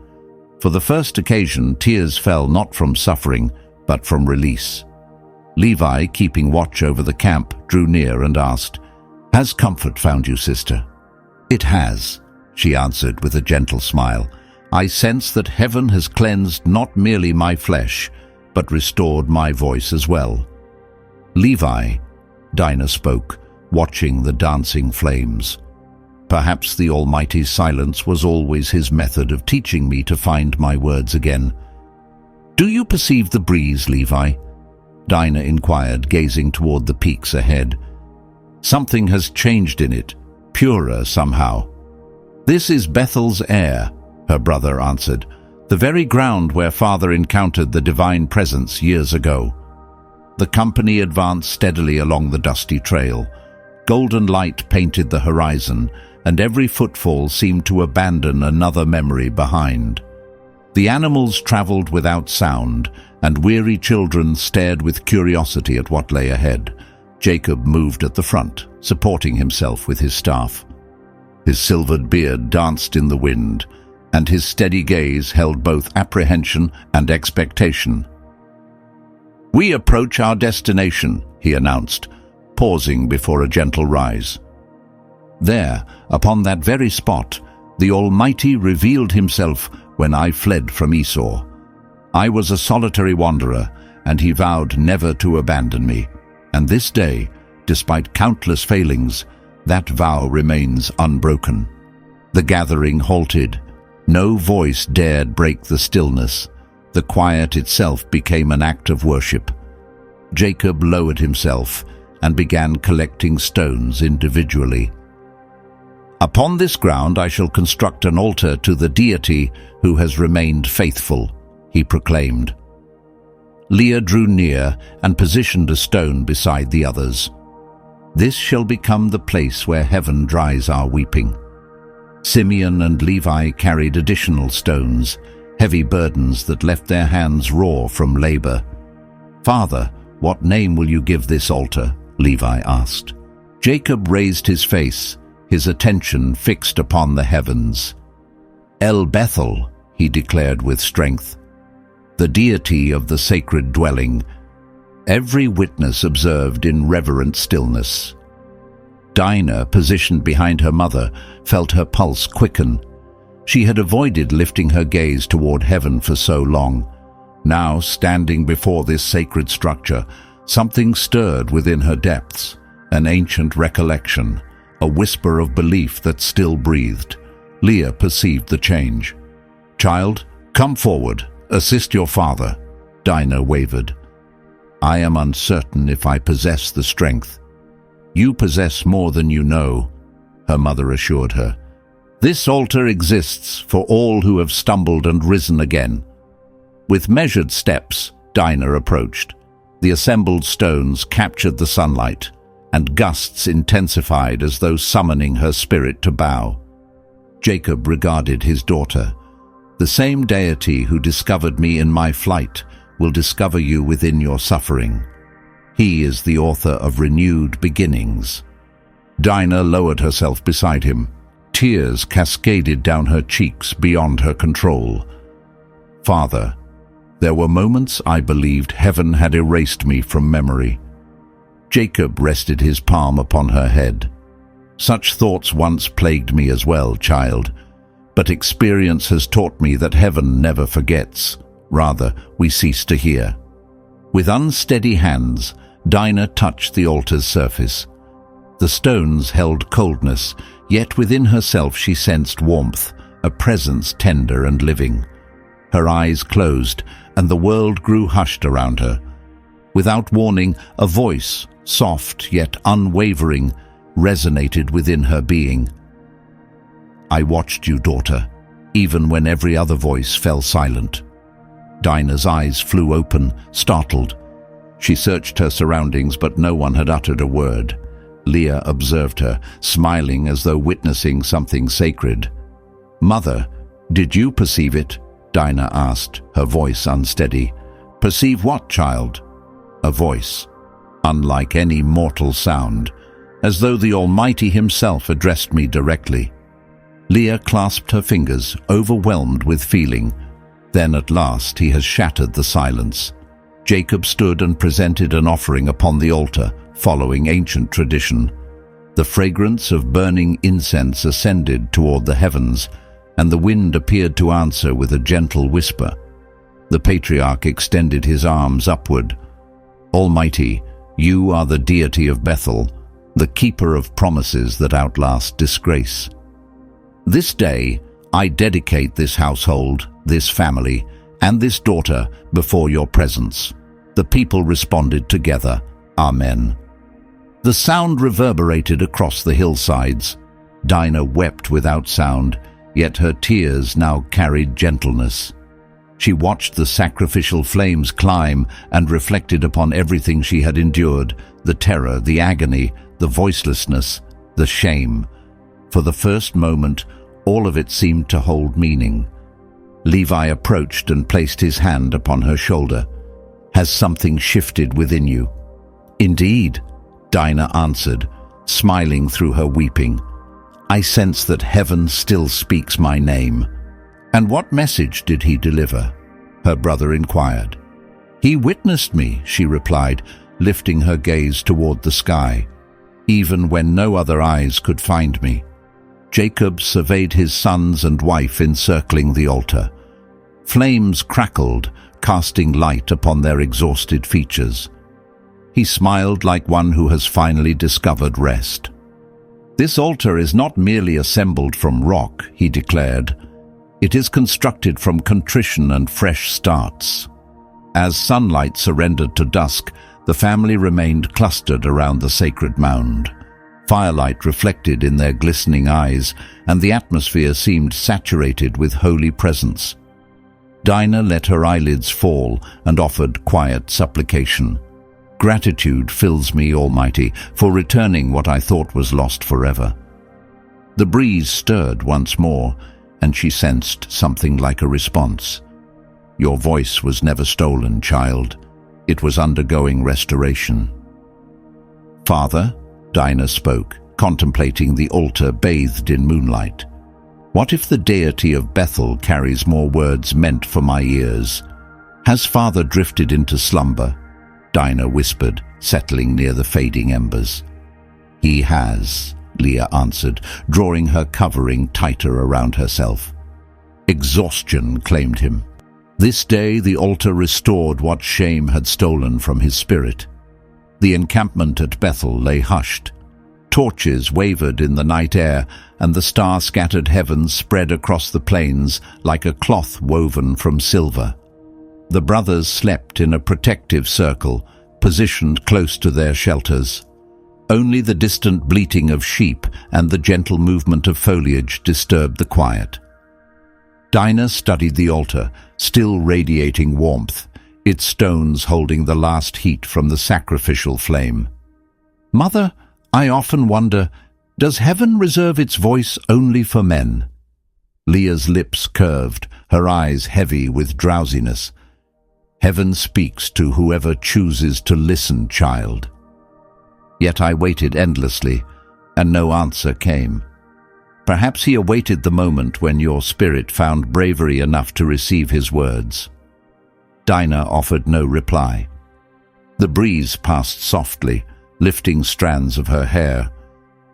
For the first occasion, tears fell not from suffering, but from release. Levi, keeping watch over the camp, drew near and asked, "Has comfort found you, sister?" "It has," she answered with a gentle smile. "I sense that heaven has cleansed not merely my flesh, but restored my voice as well." "Levi," Dinah spoke, watching the dancing flames. "Perhaps the Almighty's silence was always his method of teaching me to find my words again." "Do you perceive the breeze, Levi?" Dinah inquired, gazing toward the peaks ahead. "Something has changed in it, purer somehow." "This is Bethel's air," her brother answered, "the very ground where Father encountered the divine presence years ago." The company advanced steadily along the dusty trail. Golden light painted the horizon, and every footfall seemed to abandon another memory behind. The animals traveled without sound, and weary children stared with curiosity at what lay ahead. Jacob moved at the front, supporting himself with his staff. His silvered beard danced in the wind, and his steady gaze held both apprehension and expectation. "We approach our destination," he announced, pausing before a gentle rise. There, upon that very spot, the Almighty revealed himself when I fled from Esau. I was a solitary wanderer, and he vowed never to abandon me. And this day, despite countless failings, that vow remains unbroken. The gathering halted. No voice dared break the stillness. The quiet itself became an act of worship. Jacob lowered himself and began collecting stones individually. "Upon this ground I shall construct an altar to the deity who has remained faithful," he proclaimed. Leah drew near and positioned a stone beside the others. "This shall become the place where heaven dries our weeping." Simeon and Levi carried additional stones, heavy burdens that left their hands raw from labor. "Father, what name will you give this altar?" Levi asked. Jacob raised his face, his attention fixed upon the heavens. "El Bethel," he declared with strength, "the deity of the sacred dwelling." Every witness observed in reverent stillness. Dinah, positioned behind her mother, felt her pulse quicken. She had avoided lifting her gaze toward heaven for so long. Now, standing before this sacred structure, something stirred within her depths, an ancient recollection, a whisper of belief that still breathed. Leah perceived the change. "Child, come forward, assist your father," Dinah wavered. "I am uncertain if I possess the strength." "You possess more than you know," her mother assured her. "This altar exists for all who have stumbled and risen again." With measured steps, Dinah approached. The assembled stones captured the sunlight, and gusts intensified as though summoning her spirit to bow. Jacob regarded his daughter. The same deity who discovered me in my flight will discover you within your suffering. He is the author of renewed beginnings. Dinah lowered herself beside him. Tears cascaded down her cheeks beyond her control. Father, there were moments I believed heaven had erased me from memory. Jacob rested his palm upon her head. Such thoughts once plagued me as well, child, but experience has taught me that heaven never forgets. Rather, we cease to hear. With unsteady hands, Dinah touched the altar's surface. The stones held coldness, yet within herself she sensed warmth, a presence tender and living. Her eyes closed, and the world grew hushed around her. Without warning, a voice, soft yet unwavering, resonated within her being. I watched you, daughter, even when every other voice fell silent. Dinah's eyes flew open, startled. She searched her surroundings, but no one had uttered a word. Leah observed her, smiling as though witnessing something sacred. Mother, did you perceive it? Dinah asked, her voice unsteady. Perceive what, child? A voice, unlike any mortal sound, as though the Almighty himself addressed me directly. Leah clasped her fingers, overwhelmed with feeling. Then at last he has shattered the silence. Jacob stood and presented an offering upon the altar, following ancient tradition. The fragrance of burning incense ascended toward the heavens, and the wind appeared to answer with a gentle whisper. The patriarch extended his arms upward. Almighty, you are the deity of Bethel, the keeper of promises that outlast disgrace. This day, I dedicate this household, this family, and this daughter before your presence. The people responded together, Amen. The sound reverberated across the hillsides. Dinah wept without sound, yet her tears now carried gentleness. She watched the sacrificial flames climb and reflected upon everything she had endured, the terror, the agony, the voicelessness, the shame. For the first moment, all of it seemed to hold meaning. Levi approached and placed his hand upon her shoulder. Has something shifted within you? Indeed, Dinah answered, smiling through her weeping. I sense that heaven still speaks my name. And what message did he deliver? Her brother inquired. He witnessed me, she replied, lifting her gaze toward the sky, even when no other eyes could find me. Jacob surveyed his sons and wife encircling the altar. Flames crackled, casting light upon their exhausted features. He smiled like one who has finally discovered rest. This altar is not merely assembled from rock, he declared. It is constructed from contrition and fresh starts. As sunlight surrendered to dusk, the family remained clustered around the sacred mound. Firelight reflected in their glistening eyes, and the atmosphere seemed saturated with holy presence. Dinah let her eyelids fall and offered quiet supplication. Gratitude fills me, Almighty, for returning what I thought was lost forever. The breeze stirred once more, and she sensed something like a response. Your voice was never stolen, child. It was undergoing restoration. Father, Dinah spoke, contemplating the altar bathed in moonlight. What if the deity of Bethel carries more words meant for my ears? Has Father drifted into slumber? Dinah whispered, settling near the fading embers. He has, Leah answered, drawing her covering tighter around herself. Exhaustion claimed him. This day the altar restored what shame had stolen from his spirit. The encampment at Bethel lay hushed. Torches wavered in the night air, and the star-scattered heavens spread across the plains like a cloth woven from silver. The brothers slept in a protective circle, positioned close to their shelters. Only the distant bleating of sheep and the gentle movement of foliage disturbed the quiet. Dinah studied the altar, still radiating warmth. its stones holding the last heat from the sacrificial flame. "Mother, I often wonder, does heaven reserve its voice only for men?" Leah's lips curved, her eyes heavy with drowsiness. "Heaven speaks to whoever chooses to listen, child." Yet I waited endlessly, and no answer came. Perhaps he awaited the moment when your spirit found bravery enough to receive his words. Dinah offered no reply. The breeze passed softly, lifting strands of her hair.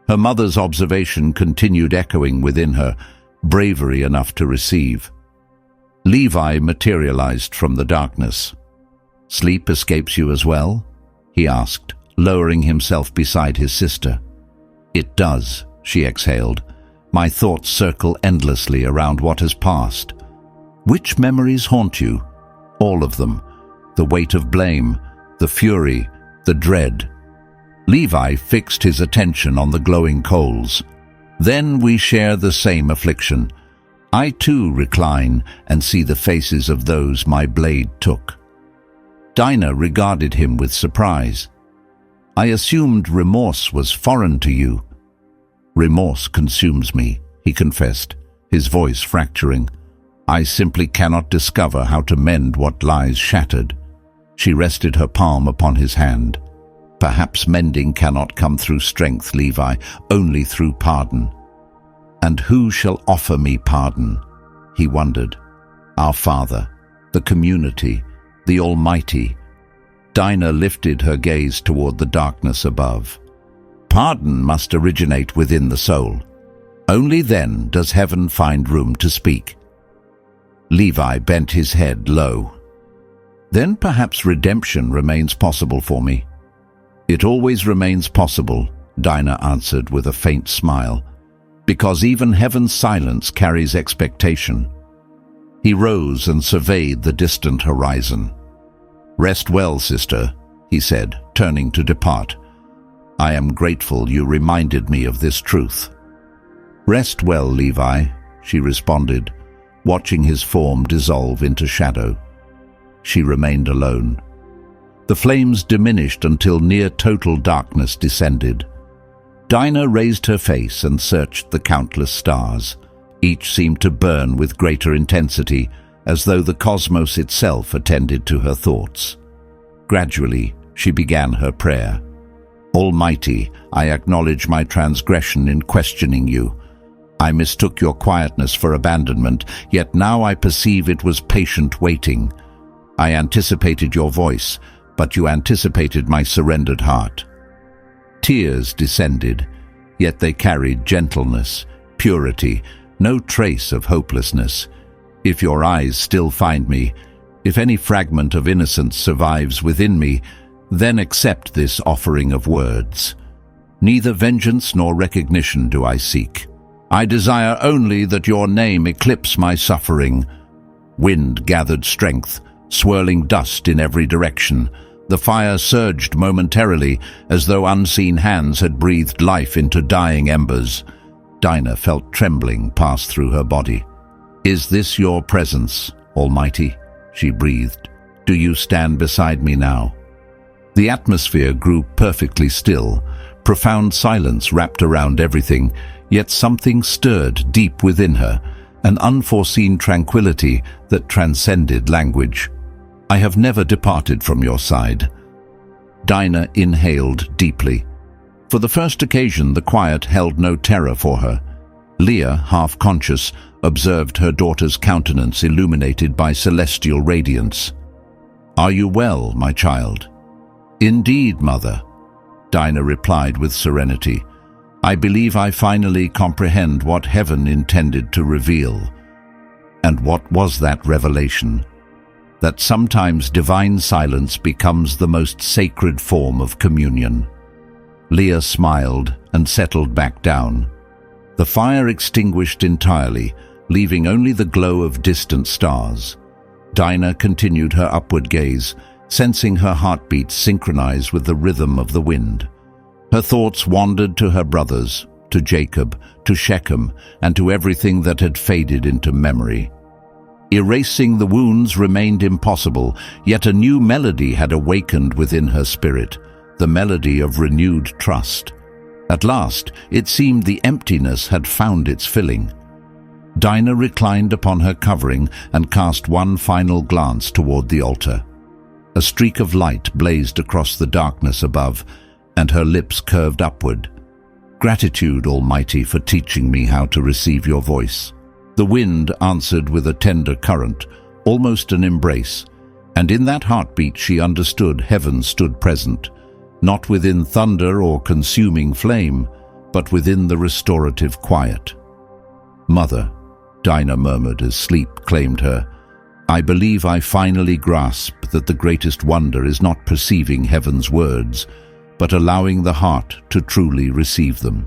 Her mother's observation continued echoing within her, bravery enough to receive. Levi materialized from the darkness. "Sleep escapes you as well?" he asked, lowering himself beside his sister. "It does," she exhaled. "My thoughts circle endlessly around what has passed." "Which memories haunt you?" "All of them. The weight of blame, the fury, the dread." Levi fixed his attention on the glowing coals. "Then we share the same affliction. I too recline and see the faces of those my blade took." Dinah regarded him with surprise. "I assumed remorse was foreign to you." "Remorse consumes me," he confessed, his voice fracturing. "I simply cannot discover how to mend what lies shattered." She rested her palm upon his hand. "Perhaps mending cannot come through strength, Levi, only through pardon." "And who shall offer me pardon?" he wondered. "Our Father, the community, the Almighty." Dinah lifted her gaze toward the darkness above. "Pardon must originate within the soul. Only then does heaven find room to speak." Levi bent his head low. "Then perhaps redemption remains possible for me." "It always remains possible," Dinah answered with a faint smile, "because even heaven's silence carries expectation." He rose and surveyed the distant horizon. "Rest well, sister," he said, turning to depart. "I am grateful you reminded me of this truth." "Rest well, Levi," she responded, watching his form dissolve into shadow. She remained alone. The flames diminished until near total darkness descended. Dinah raised her face and searched the countless stars. Each seemed to burn with greater intensity, as though the cosmos itself attended to her thoughts. Gradually, she began her prayer. "Almighty, I acknowledge my transgression in questioning you. I mistook your quietness for abandonment, yet now I perceive it was patient waiting. I anticipated your voice, but you anticipated my surrendered heart." Tears descended, yet they carried gentleness, purity, no trace of hopelessness. "If your eyes still find me, if any fragment of innocence survives within me, then accept this offering of words. Neither vengeance nor recognition do I seek. I desire only that your name eclipse my suffering." Wind gathered strength, swirling dust in every direction. The fire surged momentarily, as though unseen hands had breathed life into dying embers. Dinah felt trembling pass through her body. "Is this your presence, Almighty?" she breathed. "Do you stand beside me now?" The atmosphere grew perfectly still. Profound silence wrapped around everything, yet something stirred deep within her, an unforeseen tranquility that transcended language. "I have never departed from your side." Dinah inhaled deeply. For the first occasion, the quiet held no terror for her. Leah, half conscious, observed her daughter's countenance illuminated by celestial radiance. "Are you well, my child?" "Indeed, mother," Dinah replied with serenity. "I believe I finally comprehend what heaven intended to reveal." And what was that revelation? That sometimes divine silence becomes the most sacred form of communion. Leah smiled and settled back down. The fire extinguished entirely, leaving only the glow of distant stars. Dinah continued her upward gaze, sensing her heartbeat synchronize with the rhythm of the wind. Her thoughts wandered to her brothers, to Jacob, to Shechem, and to everything that had faded into memory. Erasing the wounds remained impossible, yet a new melody had awakened within her spirit, the melody of renewed trust. At last, it seemed the emptiness had found its filling. Dinah reclined upon her covering and cast one final glance toward the altar. A streak of light blazed across the darkness above, and her lips curved upward. "Gratitude, Almighty, for teaching me how to receive your voice." The wind answered with a tender current, almost an embrace, and in that heartbeat she understood heaven stood present, not within thunder or consuming flame, but within the restorative quiet. "Mother," Dinah murmured as sleep claimed her, "I believe I finally grasp that the greatest wonder is not perceiving heaven's words, but allowing the heart to truly receive them."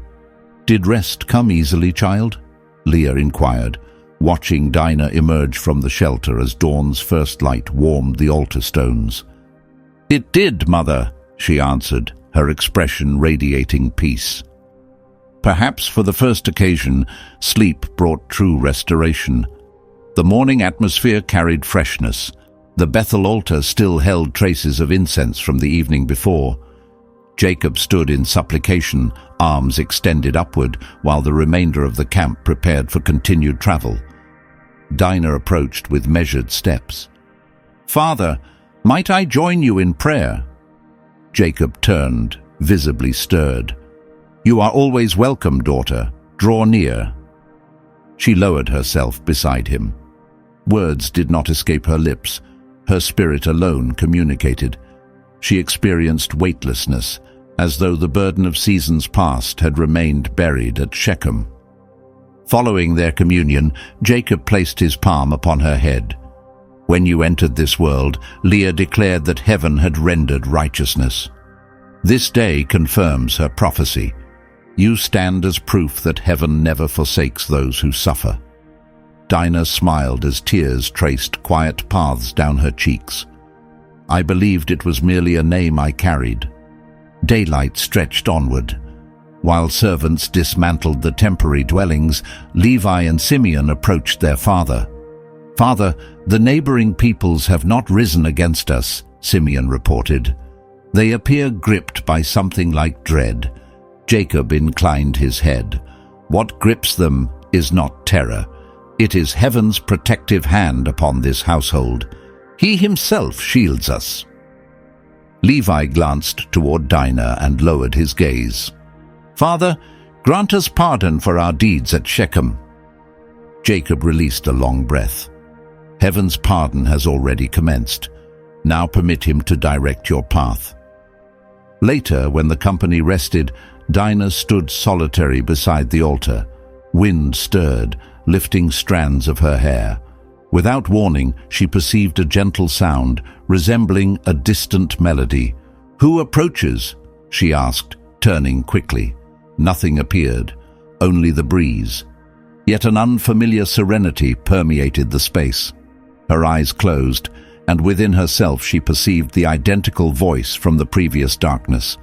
"Did rest come easily, child?" Leah inquired, watching Dinah emerge from the shelter as dawn's first light warmed the altar stones. "It did, Mother," she answered, her expression radiating peace. Perhaps for the first occasion, sleep brought true restoration. The morning atmosphere carried freshness. The Bethel altar still held traces of incense from the evening before. Jacob stood in supplication, arms extended upward, while the remainder of the camp prepared for continued travel. Dinah approached with measured steps. "Father, might I join you in prayer?" Jacob turned, visibly stirred. "You are always welcome, daughter. Draw near." She lowered herself beside him. Words did not escape her lips. Her spirit alone communicated. She experienced weightlessness, as though the burden of seasons past had remained buried at Shechem. Following their communion, Jacob placed his palm upon her head. "When you entered this world, Leah declared that heaven had rendered righteousness. This day confirms her prophecy. You stand as proof that heaven never forsakes those who suffer." Dinah smiled as tears traced quiet paths down her cheeks. "I believed it was merely a name I carried." Daylight stretched onward. While servants dismantled the temporary dwellings, Levi and Simeon approached their father. "Father, the neighboring peoples have not risen against us," Simeon reported. "They appear gripped by something like dread." Jacob inclined his head. "What grips them is not terror. It is heaven's protective hand upon this household. He himself shields us." Levi glanced toward Dinah and lowered his gaze. "Father, grant us pardon for our deeds at Shechem." Jacob released a long breath. "Heaven's pardon has already commenced. Now permit him to direct your path." Later, when the company rested, Dinah stood solitary beside the altar. Wind stirred, lifting strands of her hair. Without warning, she perceived a gentle sound, resembling a distant melody. "Who approaches?" she asked, turning quickly. Nothing appeared, only the breeze. Yet an unfamiliar serenity permeated the space. Her eyes closed, and within herself she perceived the identical voice from the previous darkness.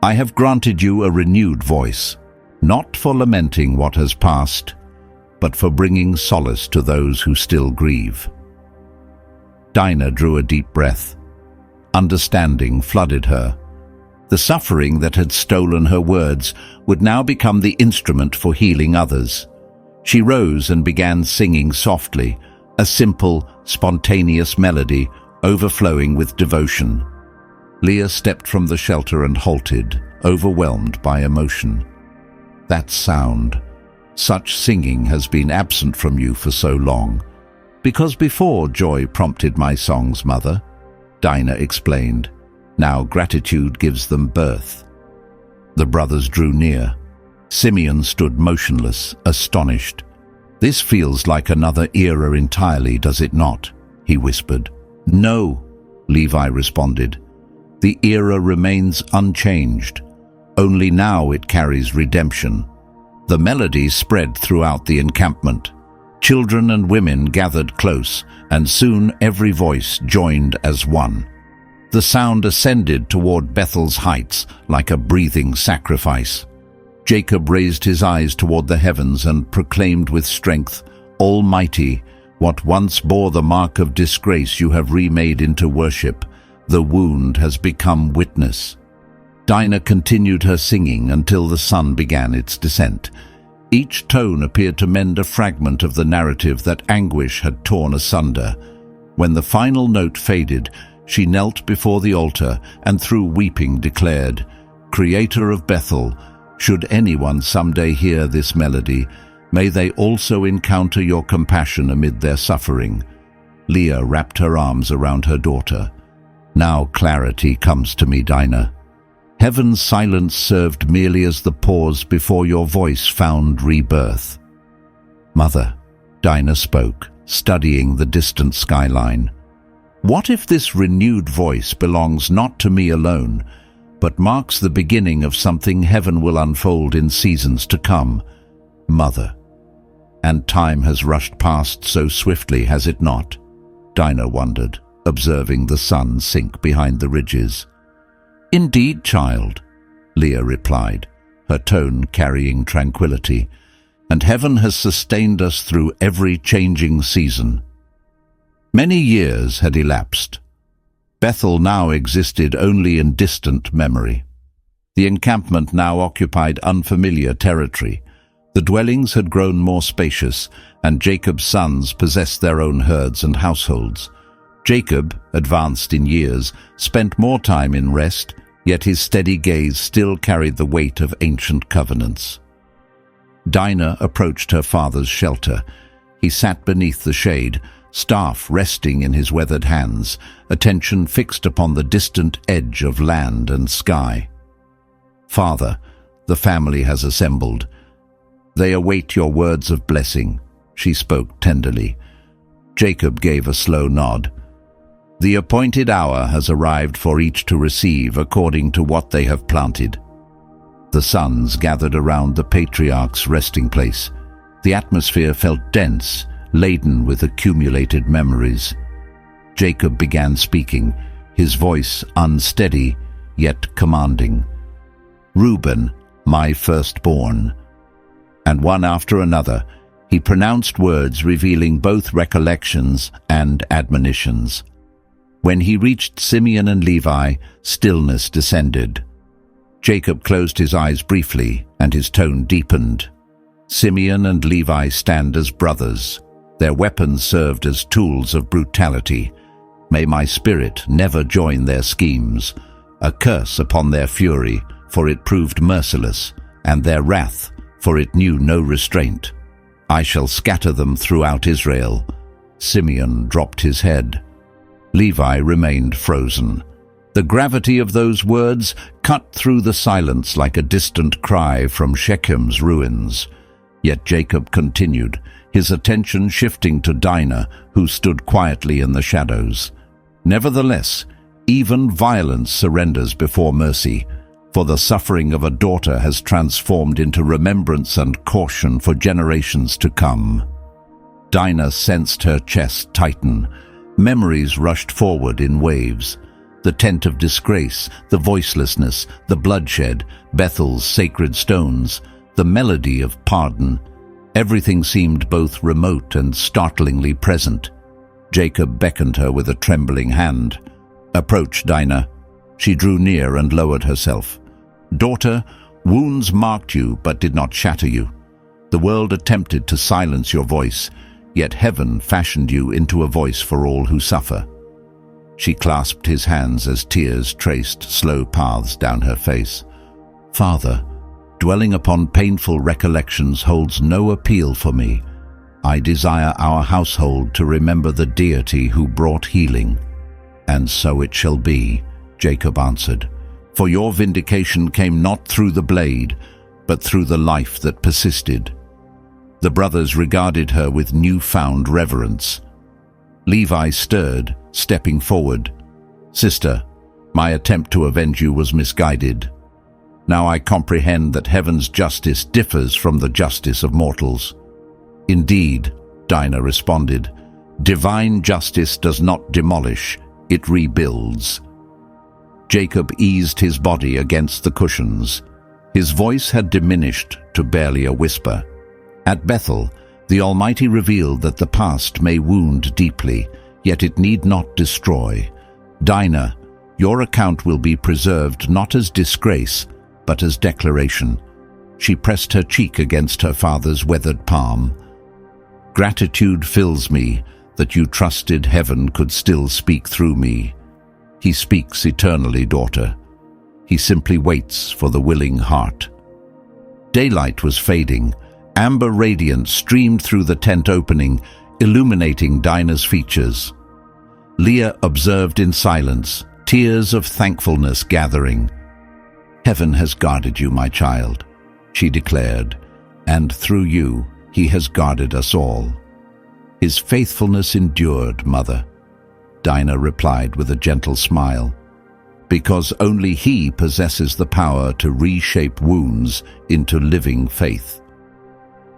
"I have granted you a renewed voice, not for lamenting what has passed, but for bringing solace to those who still grieve." Dinah drew a deep breath. Understanding flooded her. The suffering that had stolen her words would now become the instrument for healing others. She rose and began singing softly, a simple, spontaneous melody overflowing with devotion. Leah stepped from the shelter and halted, overwhelmed by emotion. "That sound, such singing has been absent from you for so long." "Because before joy prompted my songs, Mother," Dinah explained. "Now gratitude gives them birth." The brothers drew near. Simeon stood motionless, astonished. "This feels like another era entirely, does it not?" he whispered. "No," Levi responded. "The era remains unchanged. Only now it carries redemption." The melody spread throughout the encampment. Children and women gathered close, and soon every voice joined as one. The sound ascended toward Bethel's heights like a breathing sacrifice. Jacob raised his eyes toward the heavens and proclaimed with strength, "Almighty, What once bore the mark of disgrace you have remade into worship. The wound has become witness." Dinah continued her singing until the sun began its descent. Each tone appeared to mend a fragment of the narrative that anguish had torn asunder. When the final note faded, she knelt before the altar and through weeping declared, "Creator of Bethel, should anyone someday hear this melody, may they also encounter your compassion amid their suffering." Leah wrapped her arms around her daughter. "Now clarity comes to me, Dinah. Heaven's silence served merely as the pause before your voice found rebirth." "Mother," Dinah spoke, studying the distant skyline, "what if this renewed voice belongs not to me alone, but marks the beginning of something heaven will unfold in seasons to come? Mother." "And time has rushed past so swiftly, has it not?" Dinah wondered, observing the sun sink behind the ridges. "Indeed, child," Leah replied, her tone carrying tranquility, "and heaven has sustained us through every changing season." Many years had elapsed. Bethel now existed only in distant memory. The encampment now occupied unfamiliar territory. The dwellings had grown more spacious, and Jacob's sons possessed their own herds and households. Jacob, advanced in years, spent more time in rest, yet his steady gaze still carried the weight of ancient covenants. Dinah approached her father's shelter. He sat beneath the shade, staff resting in his weathered hands, attention fixed upon the distant edge of land and sky. "Father, the family has assembled. They await your words of blessing," she spoke tenderly. Jacob gave a slow nod. "The appointed hour has arrived for each to receive according to what they have planted." The sons gathered around the patriarch's resting place. The atmosphere felt dense, laden with accumulated memories. Jacob began speaking, his voice unsteady, yet commanding. "Reuben, my firstborn." And one after another, he pronounced words revealing both recollections and admonitions. When he reached Simeon and Levi, stillness descended. Jacob closed his eyes briefly, and his tone deepened. "Simeon and Levi stand as brothers. Their weapons served as tools of brutality. May my spirit never join their schemes. A curse upon their fury, for it proved merciless, and their wrath, for it knew no restraint. I shall scatter them throughout Israel." Simeon dropped his head. Levi remained frozen. The gravity of those words cut through the silence like a distant cry from Shechem's ruins. Yet Jacob continued, his attention shifting to Dinah, who stood quietly in the shadows. "Nevertheless, even violence surrenders before mercy, for the suffering of a daughter has transformed into remembrance and caution for generations to come." Dinah sensed her chest tighten. Memories rushed forward in waves. The tent of disgrace, the voicelessness, the bloodshed, Bethel's sacred stones, the melody of pardon. Everything seemed both remote and startlingly present. Jacob beckoned her with a trembling hand. "Approach, Dinah." She drew near and lowered herself. "Daughter, wounds marked you but did not shatter you. The world attempted to silence your voice, yet heaven fashioned you into a voice for all who suffer." She clasped his hands as tears traced slow paths down her face. "Father, dwelling upon painful recollections holds no appeal for me. I desire our household to remember the deity who brought healing." "And so it shall be," Jacob answered. "For your vindication came not through the blade, but through the life that persisted." The brothers regarded her with newfound reverence. Levi stirred, stepping forward. "Sister, my attempt to avenge you was misguided. Now I comprehend that heaven's justice differs from the justice of mortals." "Indeed," Dinah responded, "divine justice does not demolish, it rebuilds." Jacob eased his body against the cushions. His voice had diminished to barely a whisper. At Bethel, The Almighty revealed that the past may wound deeply, yet it need not destroy. Dinah, your account will be preserved not as disgrace, but as declaration. She pressed her cheek against her father's weathered palm. Gratitude fills me that you trusted heaven could still speak through me. He speaks eternally, daughter. He simply waits for the willing heart. Daylight was fading. Amber radiance streamed through the tent opening, illuminating Dinah's features. Leah observed in silence, tears of thankfulness gathering. Heaven has guarded you, my child, she declared, and through you, he has guarded us all. His faithfulness endured, mother, Dinah replied with a gentle smile, because only he possesses the power to reshape wounds into living faith.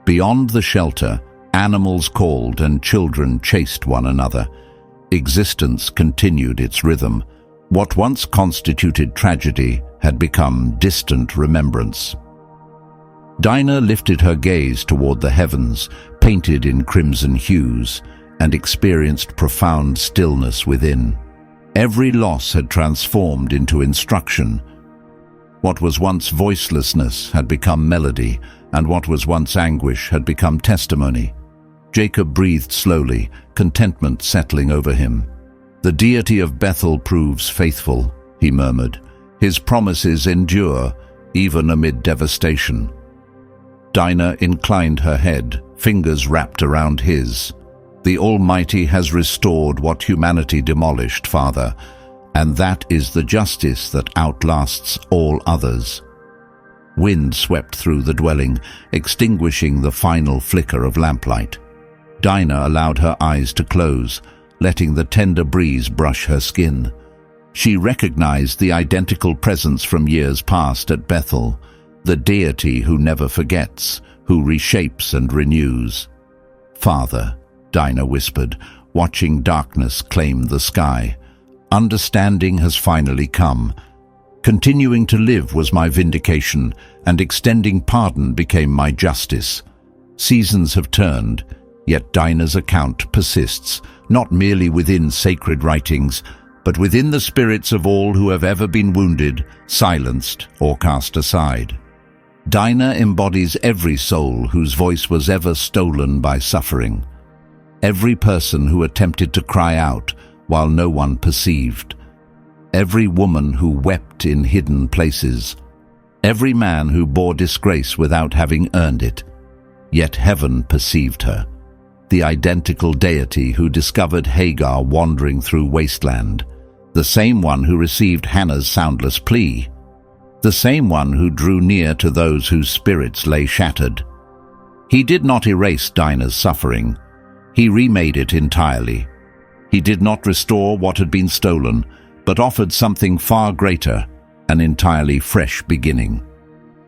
Beyond the shelter, animals called and children chased one another. Existence continued its rhythm. What once constituted tragedy had become distant remembrance. Dinah lifted her gaze toward the heavens, painted in crimson hues, and experienced profound stillness within. Every loss had transformed into instruction. What was once voicelessness had become melody, and what was once anguish had become testimony. Jacob breathed slowly, contentment settling over him. The deity of Bethel proves faithful, he murmured. His promises endure, even amid devastation. Dinah inclined her head, fingers wrapped around his. The Almighty has restored what humanity demolished, Father, and that is the justice that outlasts all others. Wind swept through the dwelling, extinguishing the final flicker of lamplight. Dinah allowed her eyes to close, letting the tender breeze brush her skin. She recognized the identical presence from years past at Bethel, the deity who never forgets, who reshapes and renews. Father, Dinah whispered, watching darkness claim the sky. Understanding has finally come. Continuing to live was my vindication, and extending pardon became my justice. Seasons have turned, yet Dinah's account persists, not merely within sacred writings, but within the spirits of all who have ever been wounded, silenced, or cast aside. Dinah embodies every soul whose voice was ever stolen by suffering. Every person who attempted to cry out while no one perceived. Every woman who wept in hidden places. Every man who bore disgrace without having earned it. Yet heaven perceived her. The identical deity who discovered Hagar wandering through wasteland. The same one who received Hannah's soundless plea. The same one who drew near to those whose spirits lay shattered. He did not erase Dinah's suffering. He remade it entirely. He did not restore what had been stolen, but offered something far greater, an entirely fresh beginning.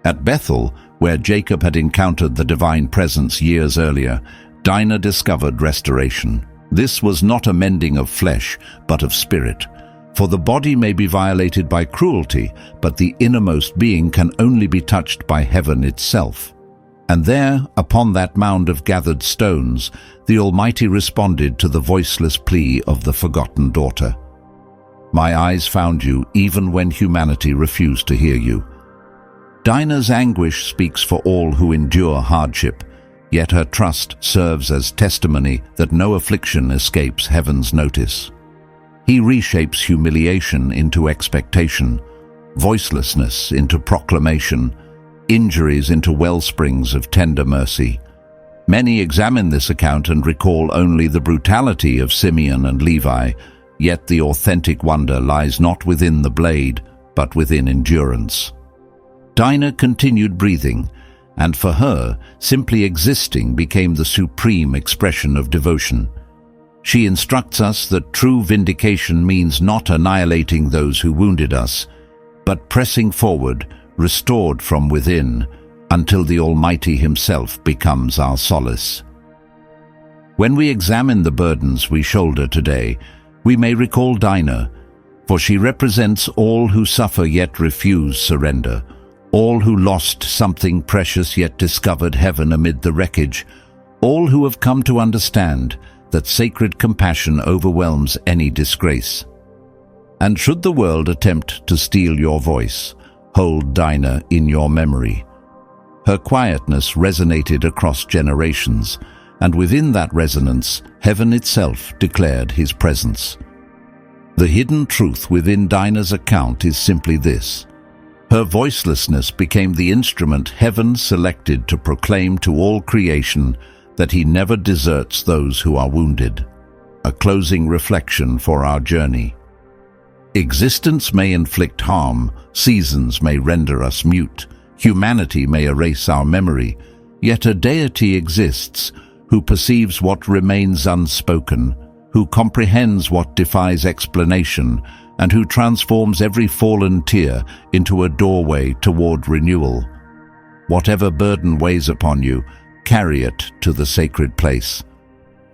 At Bethel, where Jacob had encountered the divine presence years earlier, Dinah discovered restoration. This was not a mending of flesh, but of spirit. For the body may be violated by cruelty, but the innermost being can only be touched by heaven itself. And there, upon that mound of gathered stones, the Almighty responded to the voiceless plea of the forgotten daughter. My eyes found you even when humanity refused to hear you. Dinah's anguish speaks for all who endure hardship, yet her trust serves as testimony that no affliction escapes heaven's notice. He reshapes humiliation into expectation, voicelessness into proclamation, injuries into wellsprings of tender mercy. Many examine this account and recall only the brutality of Simeon and Levi, yet the authentic wonder lies not within the blade, but within endurance. Dinah continued breathing, and for her, simply existing became the supreme expression of devotion. She instructs us that true vindication means not annihilating those who wounded us, but pressing forward, restored from within, until the Almighty Himself becomes our solace. When we examine the burdens we shoulder today, we may recall Dinah, for she represents all who suffer yet refuse surrender, all who lost something precious yet discovered heaven amid the wreckage, all who have come to understand that sacred compassion overwhelms any disgrace. And should the world attempt to steal your voice, hold Dinah in your memory. Her quietness resonated across generations, and within that resonance, heaven itself declared his presence. The hidden truth within Dinah's account is simply this: her voicelessness became the instrument heaven selected to proclaim to all creation that he never deserts those who are wounded. A closing reflection for our journey. Existence may inflict harm, seasons may render us mute, humanity may erase our memory, yet a deity exists who perceives what remains unspoken, who comprehends what defies explanation, and who transforms every fallen tear into a doorway toward renewal. Whatever burden weighs upon you, carry it to the sacred place.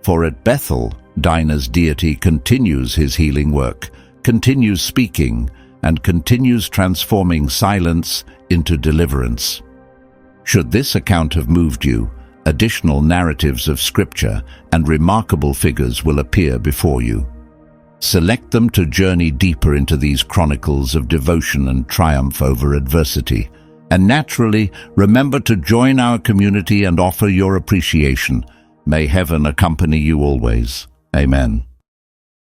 For at Bethel, Dinah's deity continues his healing work, continues speaking, and continues transforming silence into deliverance. Should this account have moved you, additional narratives of Scripture and remarkable figures will appear before you. Select them to journey deeper into these chronicles of devotion and triumph over adversity. And naturally, remember to join our community and offer your appreciation. May heaven accompany you always. Amen.